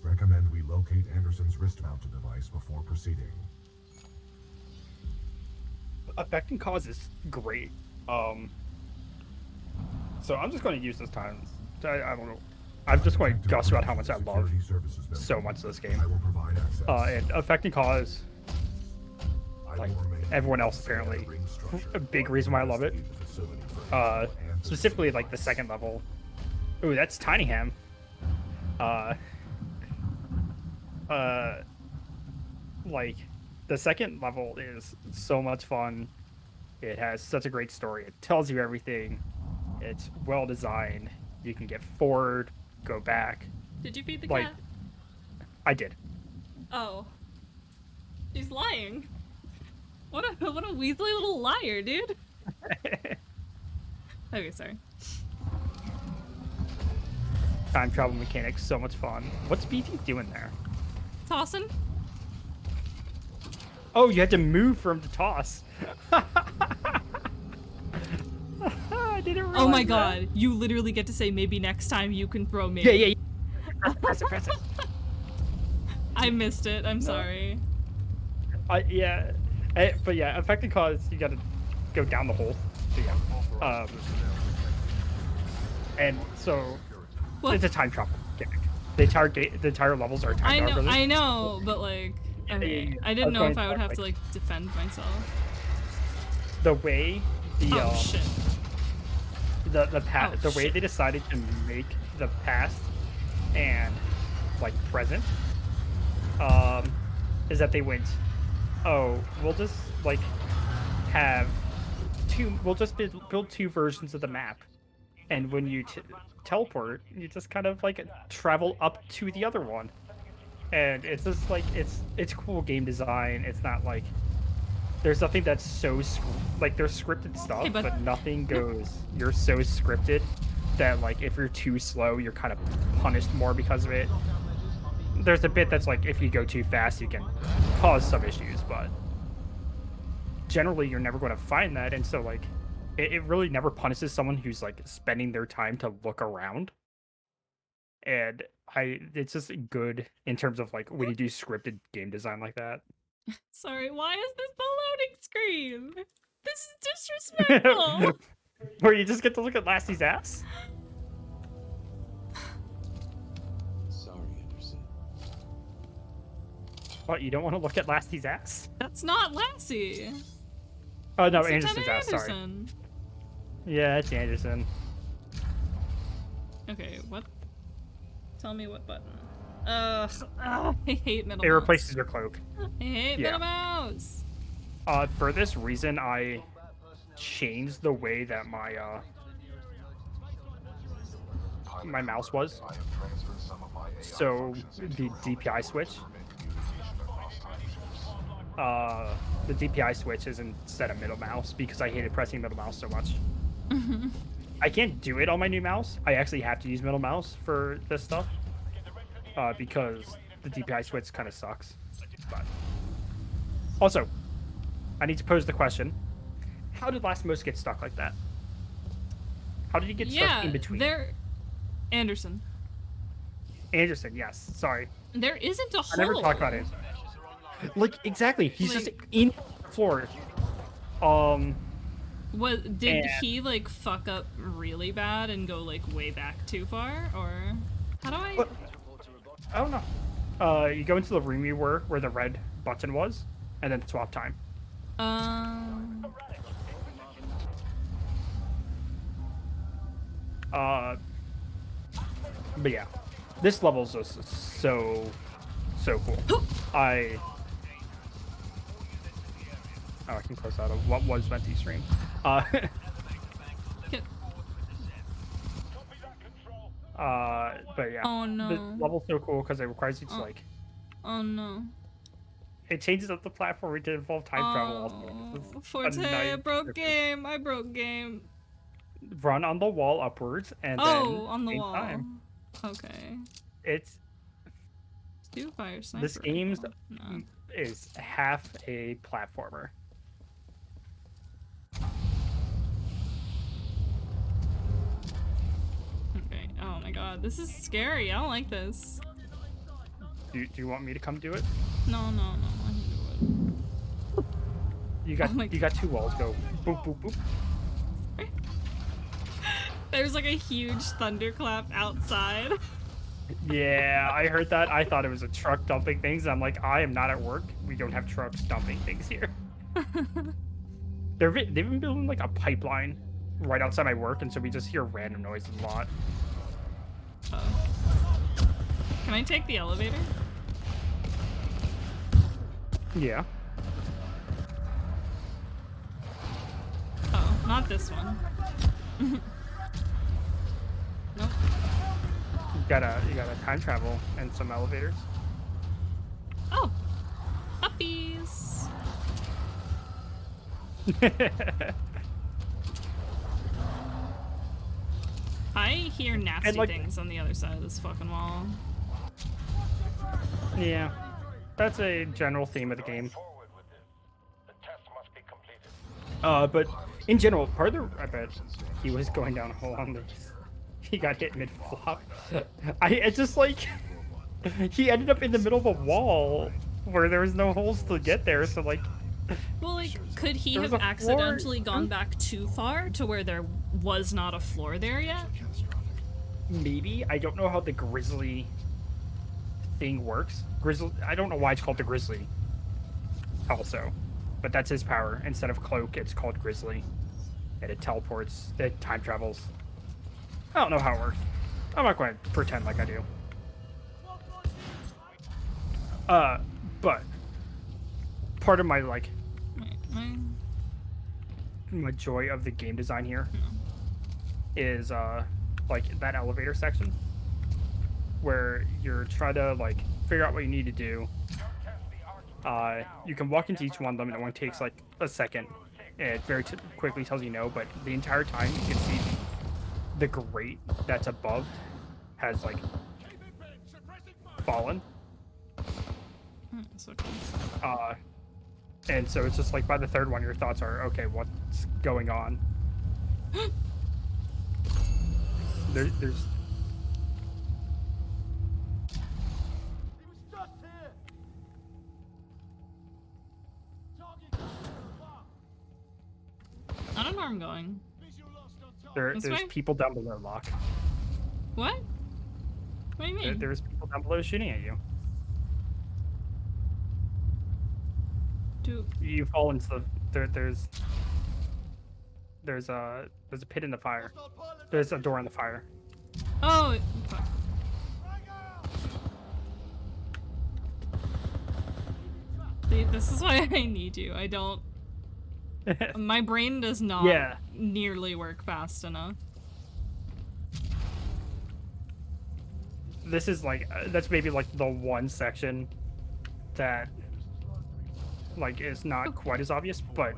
Recommend we locate Anderson's wrist-mounted device before proceeding. Affecting Cause is great. So I'm just going to use this time. I don't know. I'm just going to gush about how much I love so much this game. And Affecting Cause, like everyone else apparently, a big reason why I love it. Specifically like the second level. Ooh, that's Tinyham. Like the second level is so much fun. It has such a great story. It tells you everything. It's well designed. You can get forward, go back. did you feed the Like, cat? I did. Oh, she's lying. What a weaselly little liar, dude. Okay, sorry. Time travel mechanics, so much fun. What's BT doing there? Tossing? Oh, you had to move for him to toss. I didn't realize Oh my that. god, you literally get to say maybe next time you can throw me. Yeah. Press it. I missed it, I'm sorry. Yeah. But yeah, Affecting Cause, you gotta go down the hole. So yeah. And so, What? it's a time travel gimmick. The entire levels are time travel. I know, but like, okay. I didn't know if I would have to like defend myself. The way the shit. the way they decided to make the past and like present is that they went, oh, we'll just like have we'll just build 2 versions of the map, and when you teleport, you just kind of like travel up to the other one, and it's just like it's cool game design. It's not like there's nothing that's so like there's scripted stuff, Hey, but nothing goes. You're so scripted that like if you're too slow, you're kind of punished more because of it. There's a bit that's like if you go too fast, you can cause some issues, but generally you're never going to find that, and so like it really never punishes someone who's like spending their time to look around. And it's just good in terms of like when you do scripted game design like that. Sorry, why is this the loading screen? This is disrespectful. Where you just get to look at Lassie's ass? Sorry, Anderson. What, you don't want to look at Lassie's ass? That's not Lassie. Oh no, It's Anderson's Lieutenant ass, sorry. Anderson. Yeah, it's Anderson. Okay, what? Tell me what button. Ugh, I hate middle It mouse. replaces your cloak. I hate middle mouse. For this reason, I changed the way that my my mouse was. So the DPI switch. The DPI switch is instead of middle mouse because I hated pressing middle mouse so much. I can't do it on my new mouse. I actually have to use middle mouse for this stuff because the DPI switch kind of sucks. But also, I need to pose the question: how did Last Most get stuck like that? How did he get stuck in between? Anderson, yes. Sorry. There isn't a hole. I never talked about it. Like, exactly. He's just in the floor. Did he, like, fuck up really bad and go, like, way back too far? Or how do I... I don't know. You go into the room you were, where the red button was, and then swap time. But yeah. This level's just so cool. I can close out of what was meant to stream. But yeah. Oh no. The level's so cool because it requires you to like. Oh no. It changes up the platform to involve time travel also. Forte, I broke game. I broke game. Run on the wall upwards and then on the wall. Time. Okay. It's. Do fire sniper. This game is half a platformer. Okay. Oh my god, this is scary. I don't like this. Do you want me to come do it? No. I can do it. You got two walls. Go boop boop boop. There's like a huge thunderclap outside. Yeah, I heard that. I thought it was a truck dumping things. I'm like, I am not at work. We don't have trucks dumping things here. They've been building like a pipeline right outside my work, and so we just hear random noises a lot. Can I take the elevator? Yeah. Oh, not this one. Nope. You gotta time travel and some elevators. Oh, puppies. I hear nasty things on the other side of this fucking wall. Yeah, that's a general theme of the game. But in general, part of the I bet he was going down a hole on this. He got hit mid-flop. It's just like he ended up in the middle of a wall where there was no holes to get there. So like, well, like, could he have accidentally gone back too far to where there was not a floor there yet? Maybe. I don't know how the grizzly thing works. I don't know why it's called the grizzly. Also, but that's his power. Instead of cloak, it's called grizzly, and it teleports. It time travels. I don't know how it works. I'm not going to pretend like I do. But part of my like my joy of the game design here is like that elevator section where you're trying to like figure out what you need to do. You can walk into each one of them and it only takes like a second. And it very quickly tells you no, but the entire time you can see the grate that's above has like fallen. And so it's just like by the third one your thoughts are, okay, what's going on? there's I don't know where I'm going. There's people down below, Locke. What? What do you mean? There's people down below shooting at you. You fall into the there's a pit in the fire. There's a door in the fire. Oh, fuck. See, this is why I need you. I don't... My brain does not nearly work fast enough. This is like, that's maybe like the one section that like is not quite as obvious, but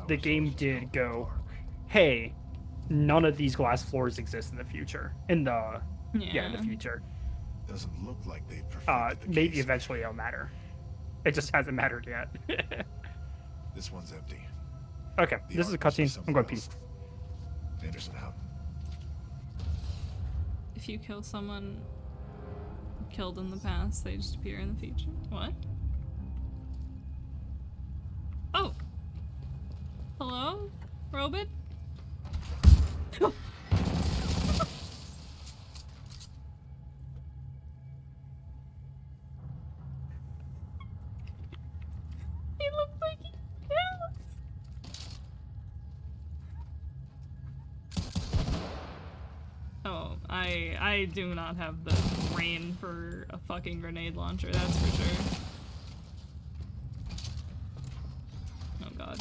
the game did go, hey, none of these glass floors exist in the future. In the in the future. Doesn't look like they perfected the maybe case. eventually it'll matter. It just hasn't mattered yet. This one's empty. Okay, The this is a art must be cutscene. I'm somewhere going pee. else. Anderson out. If you kill someone killed in the past, they just appear in the future. What? Oh! Hello? Robot? He looked like he Oh, I do not have the brain for a fucking grenade launcher, that's for sure. Oh god.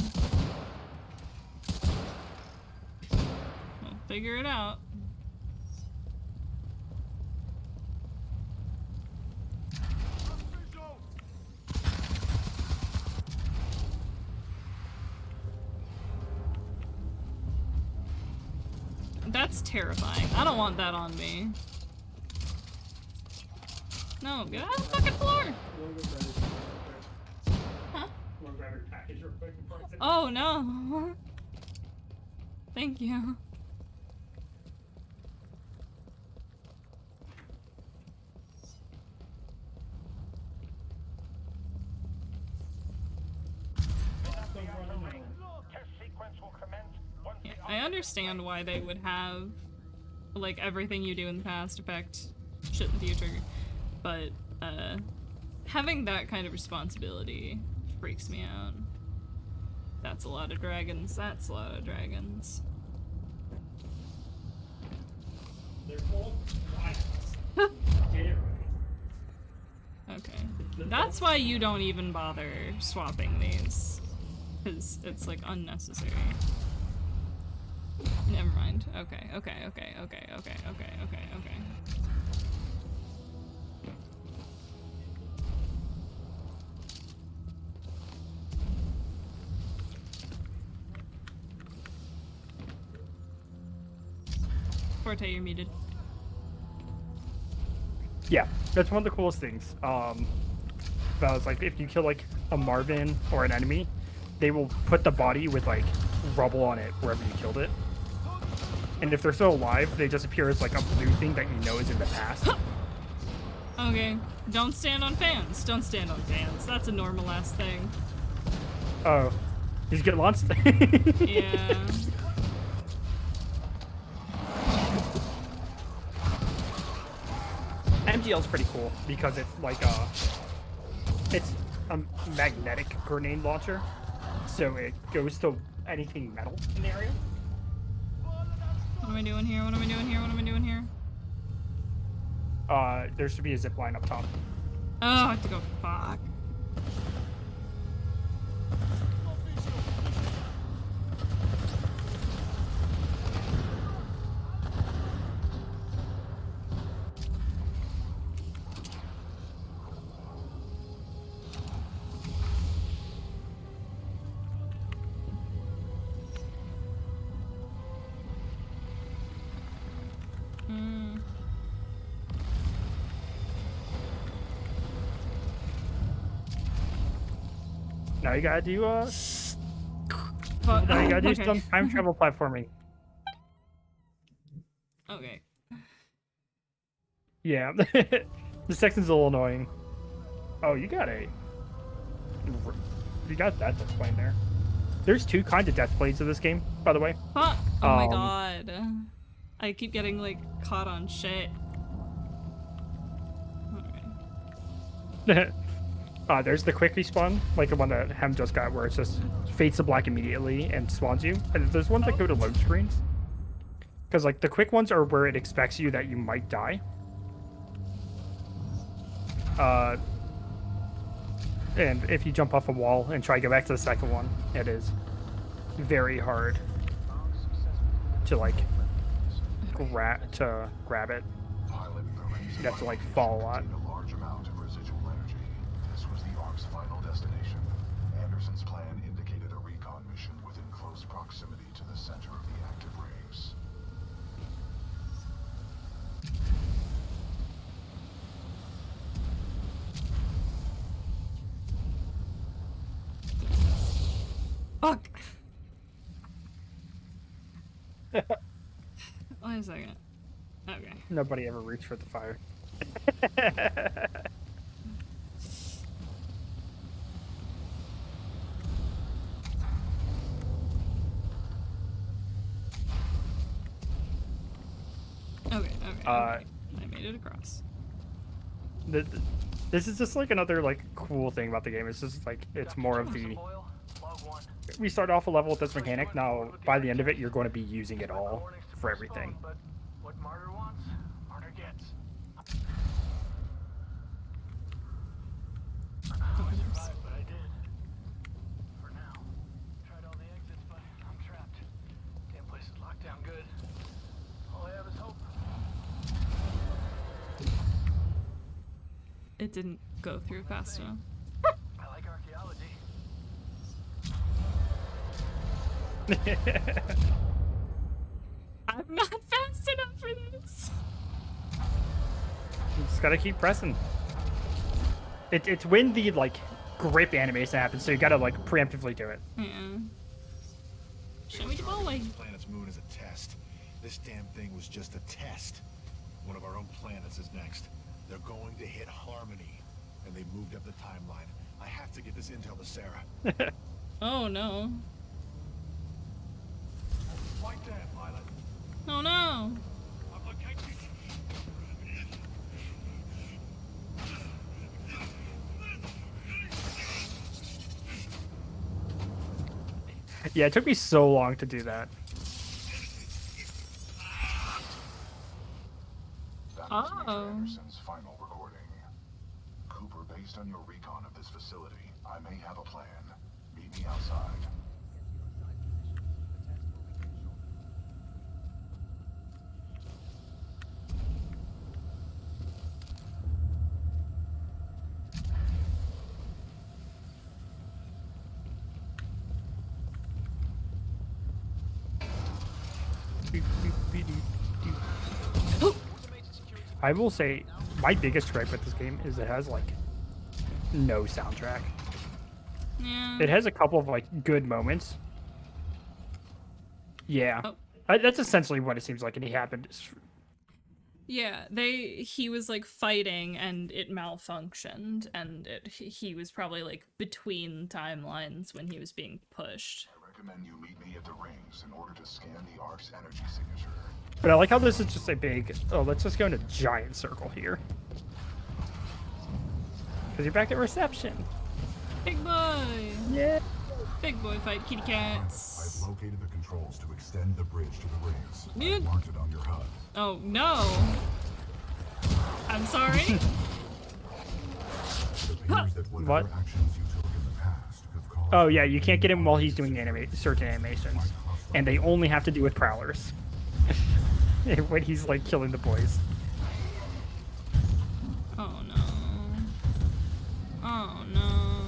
We'll figure it out. That's terrifying. I don't want that on me. No, get out of the fucking floor! Huh? Oh no! Thank you. Yeah, I understand why they would have like everything you do in the past affect shit in the future, but having that kind of responsibility freaks me out. That's a lot of dragons. That's a lot of dragons. Okay. That's why you don't even bother swapping these. Because it's like unnecessary. Never mind. Okay. Forte, you're muted. Yeah, that's one of the coolest things. That was like, if you kill like a Marvin or an enemy, they will put the body with like rubble on it wherever you killed it. And if they're still alive, they just appear as like a blue thing that you know is in the past. Okay, don't stand on fans. Don't stand on fans. That's a normal ass thing. Oh, he's getting launched. Yeah. MGL's pretty cool because it's like it's a magnetic grenade launcher, so it goes to anything metal in the area. What am I doing here? What am I doing here? What am I doing here? There should be a zip line up top. Oh, I have to go. Fuck. Now you gotta do Fuck. now you gotta do Okay. some time travel platforming. Okay. Yeah, this section's a little annoying. Oh, you got that death plane there. There's two kinds of death planes in this game, by the way. Fuck. Oh my god. I keep getting like caught on shit. Okay. There's the quick respawn, like the one that Hem just got, where it just fades to black immediately and spawns you. And there's ones that go to load screens. Because like the quick ones are where it expects you that you might die. And if you jump off a wall and try to go back to the second one, it is very hard to like grab it. You have to like fall a lot. A large amount of residual energy. This was the Ark's final destination. Anderson's plan indicated a recon mission within close proximity to the center of the active rings. Fuck. Wait a second. Okay. Nobody ever reached for the fire. Okay. I made it across. This is just like another like cool thing about the game. It's just like it's more of the. We start off a level with this mechanic. Now, by the end of it, you're going to be using it all for everything. But what Martyr wants, Martyr gets. I survived, but I did. For now. Tried all the exits, but I'm trapped. Damn place is locked down good. All I have is hope. It didn't go through fast enough. I like archaeology. I'm not fast enough for this. You just gotta keep pressing. It's when the like grip animation happens, so you gotta like preemptively do it. Yeah. Show me the ball like. Planet's moon is a test. This damn thing was just a test. One of our own planets is next. They're going to hit Harmony, and they moved up the timeline. I have to get this intel to Sarah. Oh no. Right there, pilot. Oh no. I've located. Yeah, it took me so long to do that. That was Major Anderson's final recording. Cooper, based on your recon of this facility, I may have a plan. Meet me outside. I will say, my biggest gripe with this game is it has like no soundtrack. Yeah. It has a couple of like good moments. Yeah, Oh. That's essentially what it seems like, and he happened. Yeah, he was like fighting and it malfunctioned, and he was probably like between timelines when he was being pushed. I recommend you meet me at the rings in order to scan the Ark's energy signature. But I like how this is just a big. Oh, let's just go in a giant circle here. Because you're back at reception. Big boy. Yeah. Big boy fight kitty cats. I've located the controls to extend the bridge to the rings. Yeah. I've marked it on your HUD. Oh no. I'm sorry. It appears that whatever What? actions you took in the past have caused. Oh yeah, you can't get him while he's doing certain animations, and they only have to do with prowlers. When he's like killing the boys. Oh no. Oh no.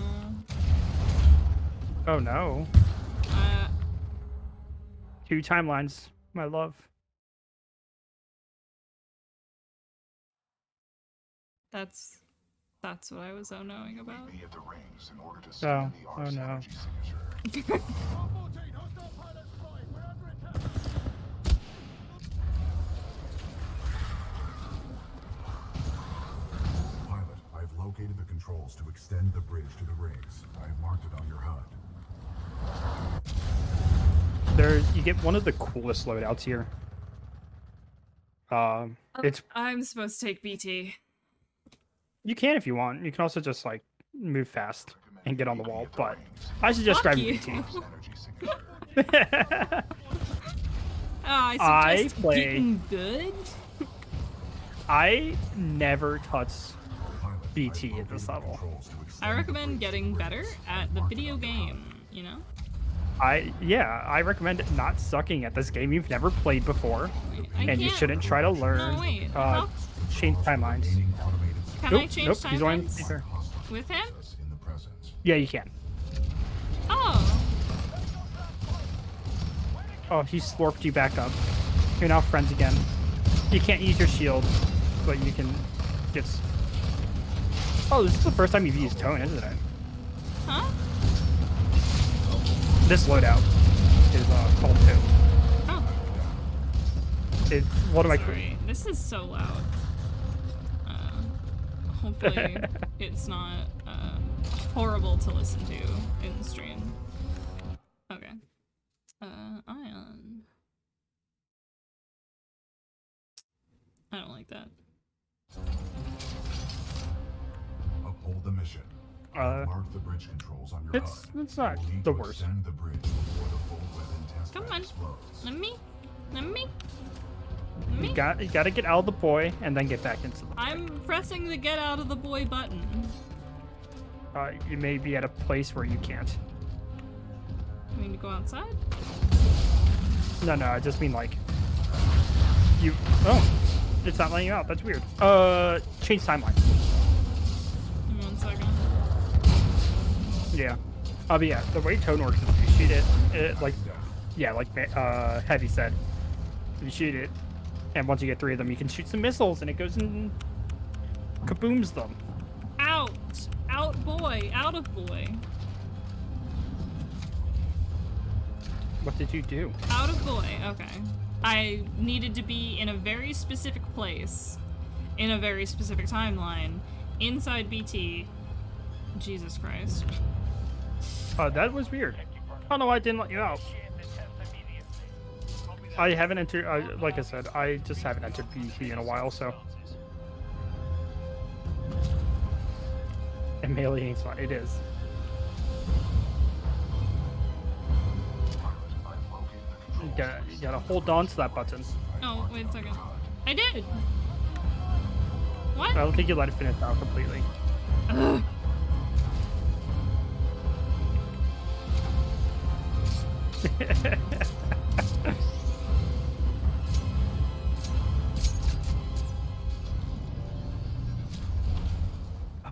Oh no. 2 timelines, my love. That's what I was knowing about. Meet me at the rings in order to scan the Ark's no. energy signature. Pilot, I've located the controls to extend the bridge to the rings. I've marked it on your HUD. You get one of the coolest loadouts here. It's I'm supposed to take BT. you can if you want. You can also just like move fast and get on the wall, but I suggest Fuck grabbing you. BT. Ah, I I suggest play- getting good. I never touch BT at this level. I recommend getting better at the video game, you know? I recommend not sucking at this game you've never played before, and you can't- shouldn't try to learn No, wait. How change timelines. can Nope, I change nope, he's on timelines ether. with him? Yeah, you can. Oh, Oh, he slurped you back up. You're now friends again. You can't use your shield, but you can get. Oh, this is the first time you've used Tone, isn't it? huh? This loadout is called 2. Oh, It's one of my. sorry. This is so loud. Hopefully it's not horrible to listen to in the stream. Okay. Ion. I don't like that. Uphold the mission. Mark the bridge controls on your It's HUD. not We'll need the to worst. extend the bridge before the full weapon test Come bed on. explodes. Let me. You got to get out of the boy and then get back into the. I'm pressing the get out of the boy button. You may be at a place where you can't. You mean to go outside? No, I just mean like. You. Oh, it's not letting you out. That's weird. Change timeline. Give me 1 second. Yeah. But yeah, the way Tone works is you shoot it like, yeah, like Heavy said. You shoot it, and once you get 3 of them, you can shoot some missiles, and it goes and kabooms them. Out! Out boy! Out of boy! What did you do? Out of boy, okay. I needed to be in a very specific place, in a very specific timeline, inside BT. Jesus Christ. That was weird. I don't know why I didn't let you out. I haven't entered, like I said, I just haven't entered BT in a while, so. And melee ain't fun. It is. You gotta hold on to that button. Oh, wait a second. I did! What? I don't think you let it finish out completely. Ugh.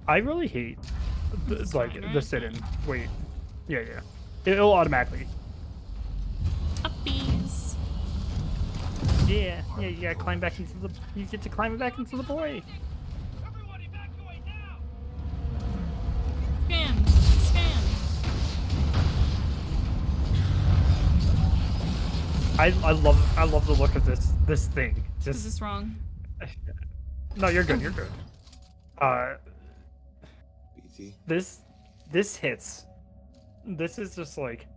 I really hate It's like fine, the right? sit-in. Wait, yeah. It'll automatically. Uppies. Yeah. You gotta climb back into the. You get to climb back into the boy. Scan. I love the look of this thing. Is Just this wrong? no, you're good. You're good. BT. This hits. This is just like.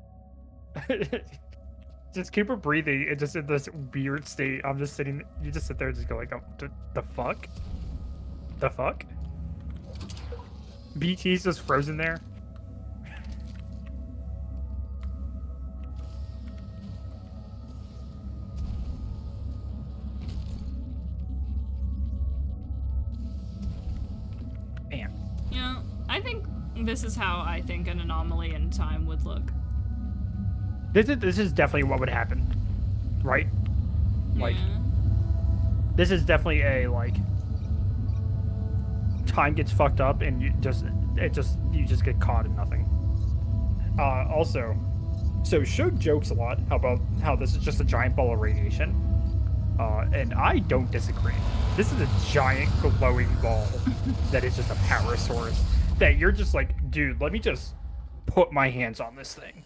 Just keep her breathing and just in this weird state. I'm just sitting. You just sit there and just go like, oh, the fuck? The fuck? BT's just frozen there. Man. You know, I think this is how I think an anomaly in time would look. This is definitely what would happen, right? Like, Yeah. this is definitely a like time gets fucked up and you just get caught in nothing. Also, so show jokes a lot about how this is just a giant ball of radiation, and I don't disagree. This is a giant glowing ball that is just a power source that you're just like, dude, let me just put my hands on this thing.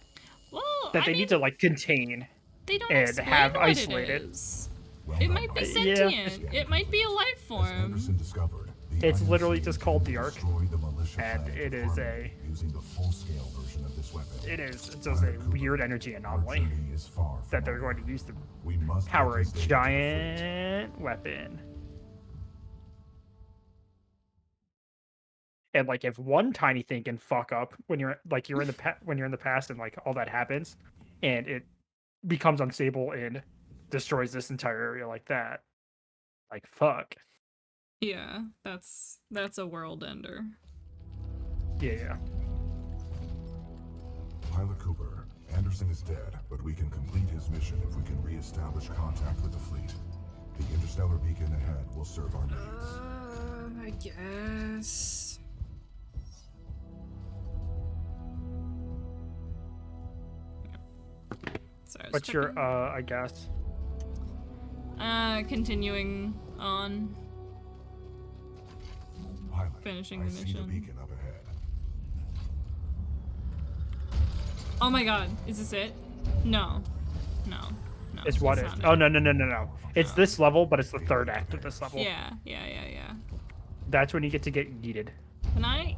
Well, That I they mean, need to like contain they don't and explain have what isolated. It is. Well It done, might be Mike. sentient. It might be a life As form. Anderson discovered, the It's IMC literally just called the Ark, destroyed the militia and planet it of is Harmony using the full-scale version of this weapon. It is just a weird energy Our anomaly journey is far that from they're over. going to use to We must power a get this data to the fleet. giant weapon. And like, if one tiny thing can fuck up when you're like when you're in the past and like all that happens, and it becomes unstable in destroys this entire area like that. Like fuck. Yeah, that's a world ender. Yeah. Pilot Cooper, Anderson is dead, but we can complete his mission if we can re-establish contact with the fleet. The interstellar beacon ahead will serve our needs. I guess. Sorry, What's your I guess? Continuing on. Pilot, Finishing I the see mission. the beacon up ahead. Oh my god, is this it? No. No. No. It's what it's it? not Oh no. It's this level, but it's the third act of this level. Yeah. That's when you get to get yeeted.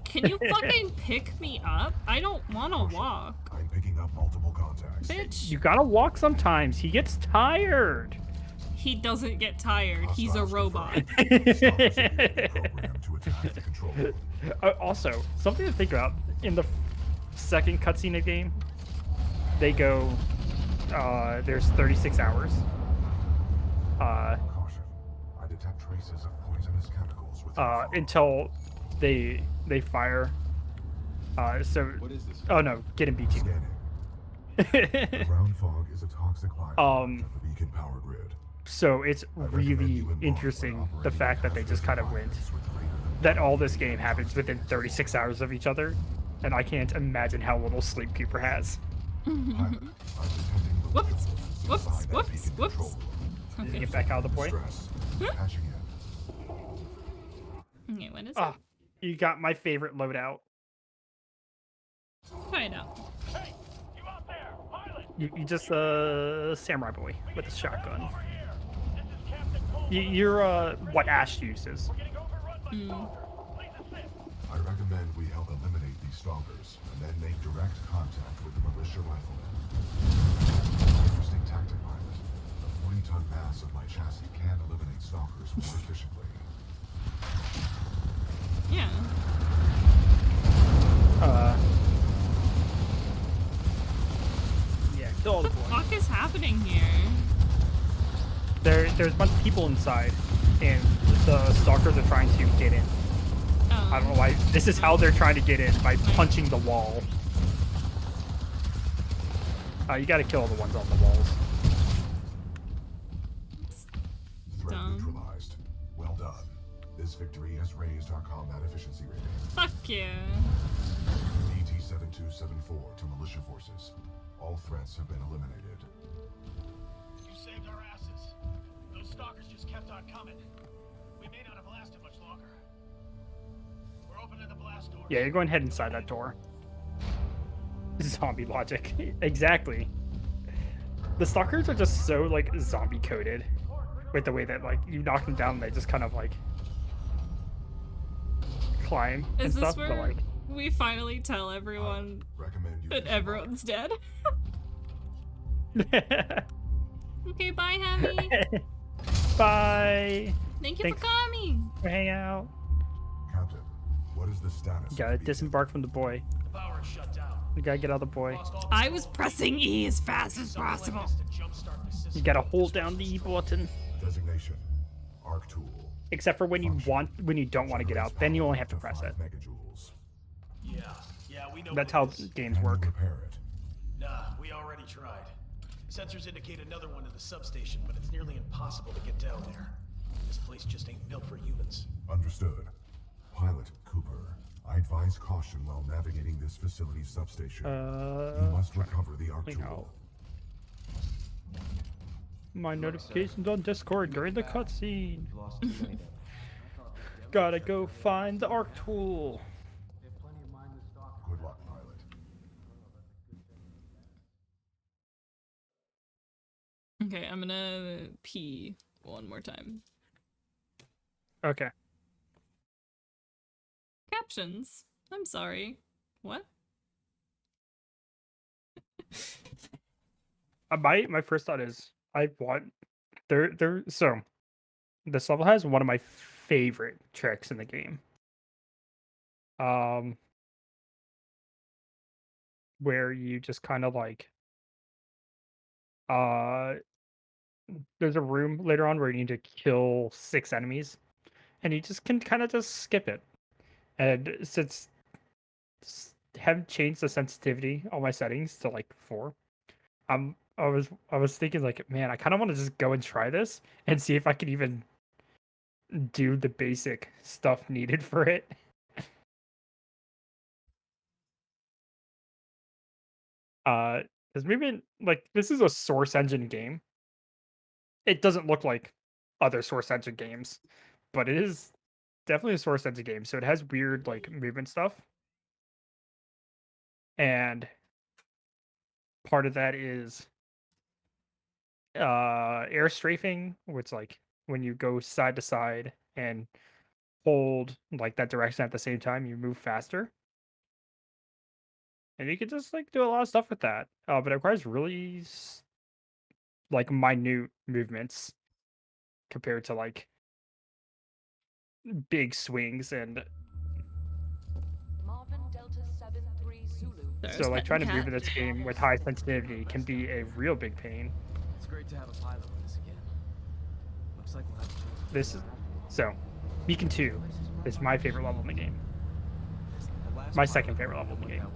Can you fucking pick me up? I don't wanna walk. I'm picking up multiple contacts. Bitch. You gotta walk sometimes. He gets tired. He doesn't get tired. He's a robot. Also, something to think about. In the second cutscene of the game, they go, there's 36 hours. Caution. I detect traces of poisonous chemicals with Until they fire. So. What is this? Oh no, get in B2. The ground fog is a toxic byproduct of the beacon power grid. So it's really interesting the fact that they just kind of went that all this game happens within 36 hours of each other, and I can't imagine how little sleep Cooper has. Whoops. Did you get back out of the point? Okay, what is it? You got my favorite loadout. Try it out. Hey, you out there, pilot? You just samurai boy with a shotgun. Over here. This is Captain Cole. You're what Ash uses. We're getting overrun by stalkers. Please assist. I recommend we help eliminate these stalkers and then make direct contact with the militia riflemen. Interesting tactic, pilot. The 40-ton mass of my chassis can eliminate stalkers more efficiently. Yeah. Yeah, kill all the boys. What the fuck is happening here? There's a bunch of people inside, and the stalkers are trying to get in. Oh. I don't know why. This is how they're trying to get in, by punching the wall. You gotta kill all the ones on the walls. Threat neutralized. Well done. This victory has raised our combat efficiency rating. Fuck yeah. BT-7274 to militia forces. All threats have been eliminated. You saved our asses. Those stalkers just kept on coming. We may not have lasted much longer. We're opening the blast door. Yeah, you're going head inside that door. Zombie logic. Exactly. The stalkers are just so, like, zombie coded. With the way that, like, you knock them down and they just kind of, like, climb and Is this stuff. where But, like, we finally tell everyone that everyone's dead? Okay, bye, Hammy. Bye. Thank you Thanks for coming. for hanging out. Captain, what is the status? You gotta disembark from the boy. The power is shut down. You gotta get out of the boy. I was pressing E as fast as possible. You gotta hold down the E button. Designation. Arc tool. Except for when you don't want to get out, then you only have to press it. Megajoules. Yeah, we know. That's what how it is. games work. Repair it. Nah, we already tried. Sensors indicate another one in the substation, but it's nearly impossible to get down there. This place just ain't built for humans. Understood. Pilot Cooper, I advise caution while navigating this facility's substation. You must recover the arc tool. My notifications on Discord during the cutscene. Gotta go find the arc tool. Good luck, pilot. Okay, I'm gonna pee one more time. Okay. Captions. I'm sorry. What? My first thought is I want so this level has one of my favorite tricks in the game. Where you just kind of like there's a room later on where you need to kill 6 enemies, and you just can kind of just skip it. And since haven't changed the sensitivity on my settings to like 4, I was thinking like, man, I kind of want to just go and try this and see if I can even do the basic stuff needed for it. Because maybe like this is a Source Engine game. It doesn't look like other Source Engine games, but it is definitely a Source Engine game. So it has weird like movement stuff, and part of that is air strafing, which like when you go side to side and hold like that direction at the same time, you move faster. And you can just like do a lot of stuff with that. But it requires really like minute movements compared to like big swings. And Marvin Delta 73 Zulu. so like trying to move in this game with high sensitivity can be a real big pain. It's great to have a pilot with us again. Looks like we'll have to change. This is so Beacon 2 is my favorite level in the game. My second favorite level in the game.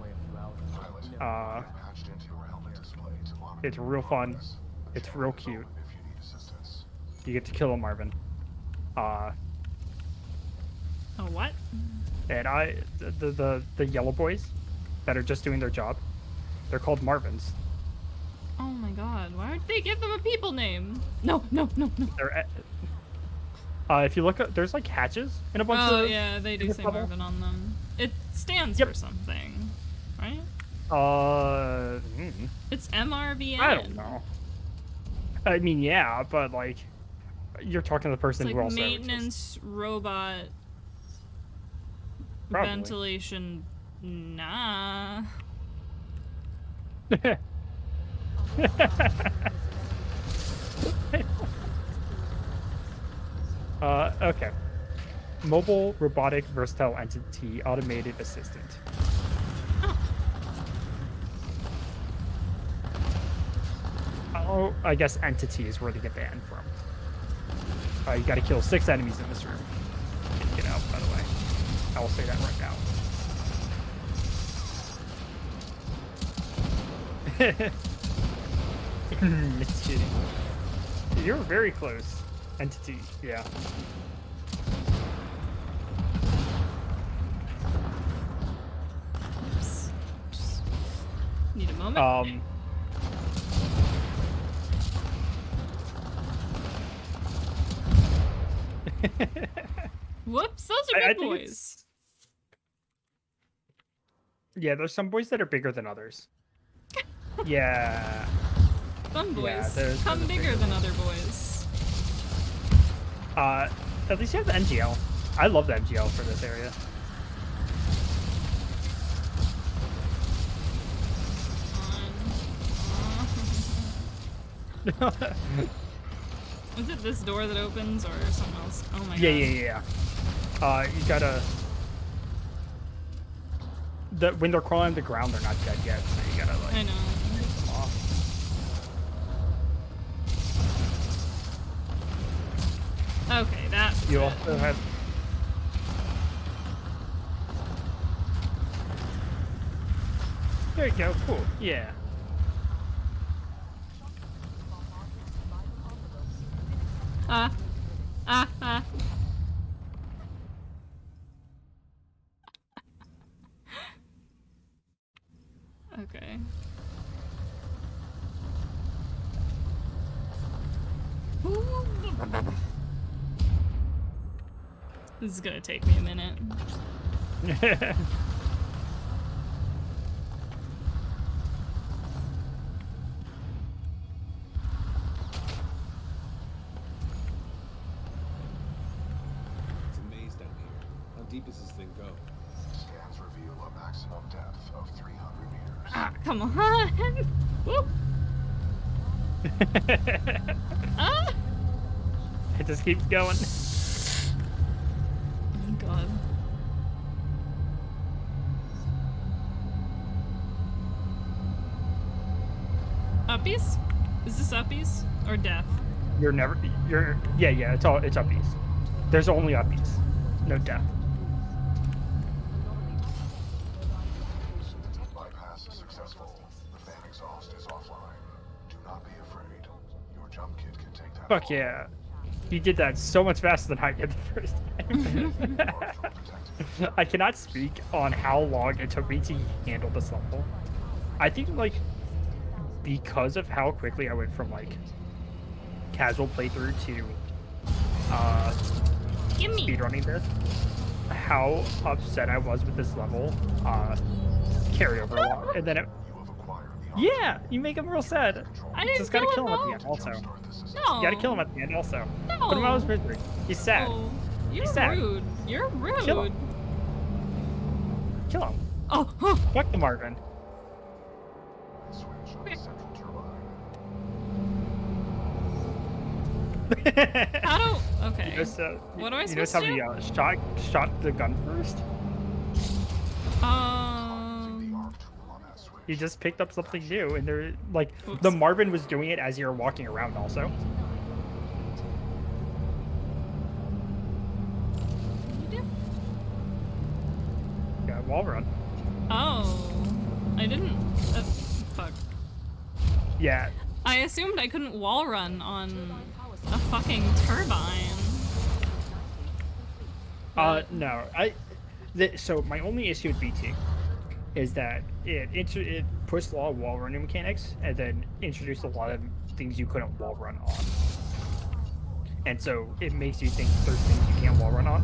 It's real fun. It's real cute. You get to kill a Marvin. Oh, what? And the yellow boys that are just doing their job, they're called Marvins. Oh my god, why would they give them a people name? No, no, no, no. They're if you look up, there's like hatches in a bunch of. Oh yeah, they do say Marvin on them. It stands for something, right? It's MRVN. I don't know. I mean, yeah, but like, you're talking to the person it's who like also maintenance robot Probably. ventilation. Nah. Okay. Mobile robotic versatile entity automated assistant. Oh, I guess entity is where they get the N from. You gotta kill 6 enemies in this room. Can't get out, by the way. I will say that right now. It's kidding. You're very close. Entity, yeah. Oops. Just need a moment. Whoops, those are big boys. Yeah, there's some boys that are bigger than others. Yeah. Some boys Yeah, come bigger than other boys. At least you have the NGL. I love the NGL for this area. Is it this door that opens or something else? Oh my god. Yeah. You gotta. When they're crawling on the ground, they're not dead yet, so you gotta like. I know. Piss them off. Okay, that's. You also have. There you go. Cool. Yeah. Okay. This is gonna take me a minute. Deep does this thing go? Scans reveal a maximum depth of 300 meters. Ah, come on! Woo! Ah! It just keeps going. Oh god. Uppies? Is this uppies? Or death? You're never. You're. Yeah. It's uppies. There's only uppies. No death. Bypass successful. The fan exhaust is offline. Do not be afraid. Your jump kit can take that. Fuck yeah. You did that so much faster than I did the first time. I cannot speak on how long it took me to handle this level. I think, like, because of how quickly I went from, like, casual playthrough to speedrunning this, how upset I was with this level carried over a lot. And then it... Yeah! You make him real sad. I didn't Just gotta do kill him it, at the end, also. No. You gotta kill him at the end, also. No. Put him out of his misery. He's sad. Oh, you're He's sad. rude. You're rude. Kill him. Kill him. Oh, huh. Fuck the Marvin. How do... Okay. You know, so, What am I you supposed notice to how do? we shot the gun first? You just picked up something new, and they're like the Marvin was doing it as you were walking around. Also, yeah, wall run. Oh, I didn't. Fuck. Yeah. I assumed I couldn't wall run on a fucking turbine. No, so my only issue with BT is that it pushed a lot of wall running mechanics and then introduced a lot of things you couldn't wall run on. And so it makes you think there's things you can't wall run on.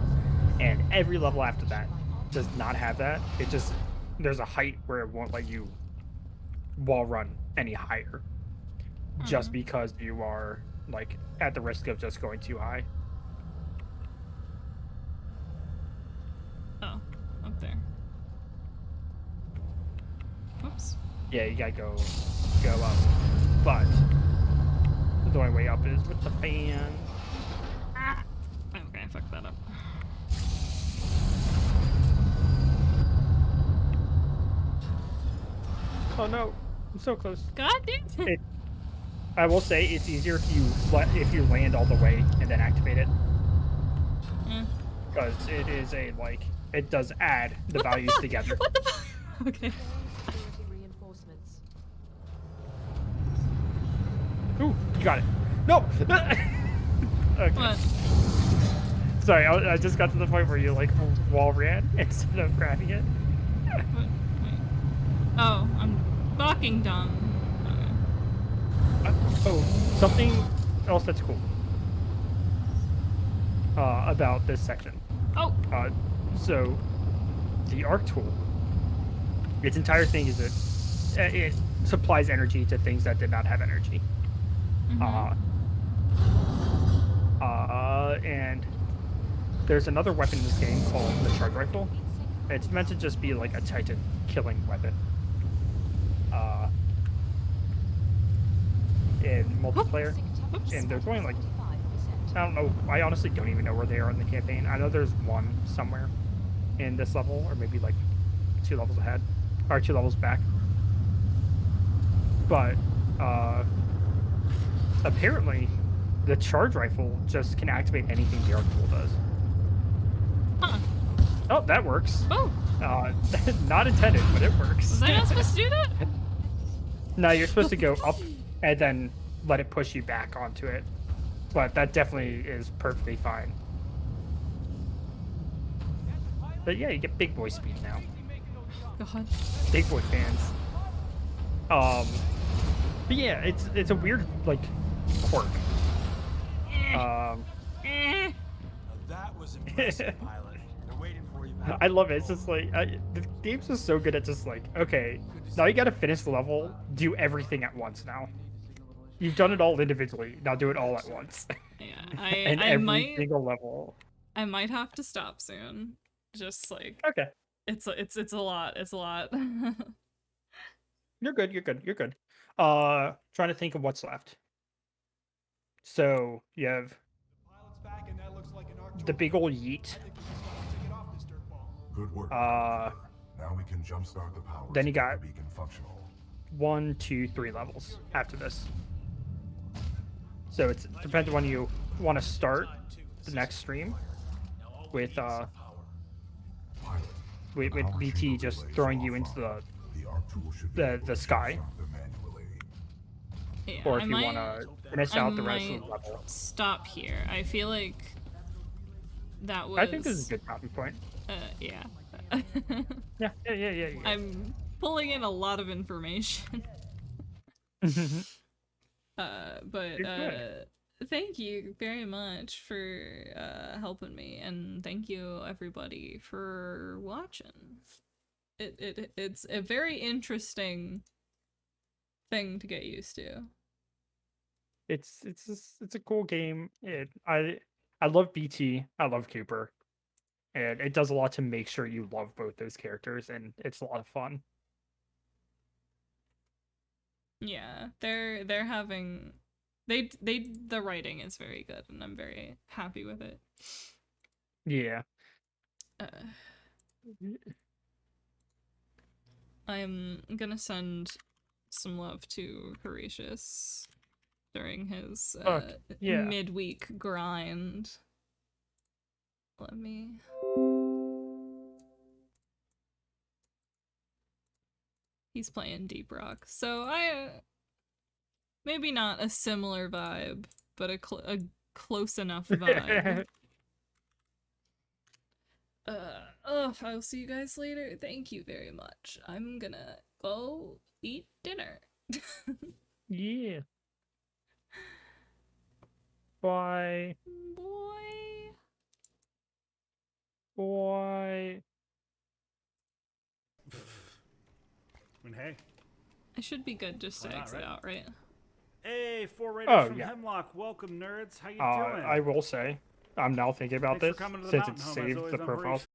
And every level after that does not have that. It just, there's a height where it won't let you wall run any higher. Just because you are, like, at the risk of just going too high. Oh, up there. Whoops. Yeah, you gotta go up. But the only way up is with the fan. Ah. Okay, I fucked that up. Oh no, I'm so close. God damn it. I will say it's easier if you land all the way and then activate it. Because it is it does add the values together. What the fuck? Okay. Ooh, you got it. No! Okay. What? Sorry, I just got to the point where you, like, wall ran instead of grabbing it. Wait. Oh, I'm fucking dumb. Oh, something else that's cool about this section. Oh. So the arc tool, its entire thing is that it supplies energy to things that did not have energy. And there's another weapon in this game called the charge rifle. It's meant to just be like a Titan killing weapon. In multiplayer, and they're going like, I don't know, I honestly don't even know where they are in the campaign. I know there's one somewhere in this level, or maybe like 2 levels ahead, or 2 levels back. But apparently the charge rifle just can activate anything the arc tool does. Oh, that works. Oh. Not intended, but it works. Was I not supposed to do that? No, you're supposed to go up and then let it push you back onto it. But that definitely is perfectly fine. But yeah, you get big boy speed now. God. Big boy fans. But yeah, it's a weird, like, quirk. That was impressive, pilot. They're waiting for you back. I love it. It's just like the game's just so good at just like, okay, now you gotta finish the level, do everything at once now. You've done it all individually. Now do it all at once. Yeah, and I every might single level. I might have to stop soon. Just like Okay. It's a lot. It's a lot. You're good. Trying to think of what's left. So you have the big old yeet. Good work. Now we can jumpstart the power. Then you got beacon functional. 1, 2, 3 levels after this. So it depends when you want to start the next stream with BT just throwing you into the sky, Yeah, or if you want to finish out the rest of the level. Stop here. I feel like that was. I think this is a good stopping point. Yeah. Yeah. I'm pulling in a lot of information. Thank you very much for helping me, and thank you everybody for watching. It's a very interesting thing to get used to. It's a cool game. I love BT. I love Cooper, and it does a lot to make sure you love both those characters, and it's a lot of fun. Yeah, they're having the writing is very good, and I'm very happy with it. Yeah. I'm gonna send some love to Horatius during his midweek grind. Let me. He's playing Deep Rock, so maybe not a similar vibe, but a close enough vibe. I'll see you guys later. Thank you very much. I'm gonna go eat dinner. Yeah. Bye. Boy. I mean, hey. I should be good just to exit out, right? Hey, 4 Raiders from yeah. Hemlock. Welcome, nerds. How you doing? I will say, I'm now thinking about Thanks this for coming to the since mountain it's home, as saved always, the I'm profile. Horatio.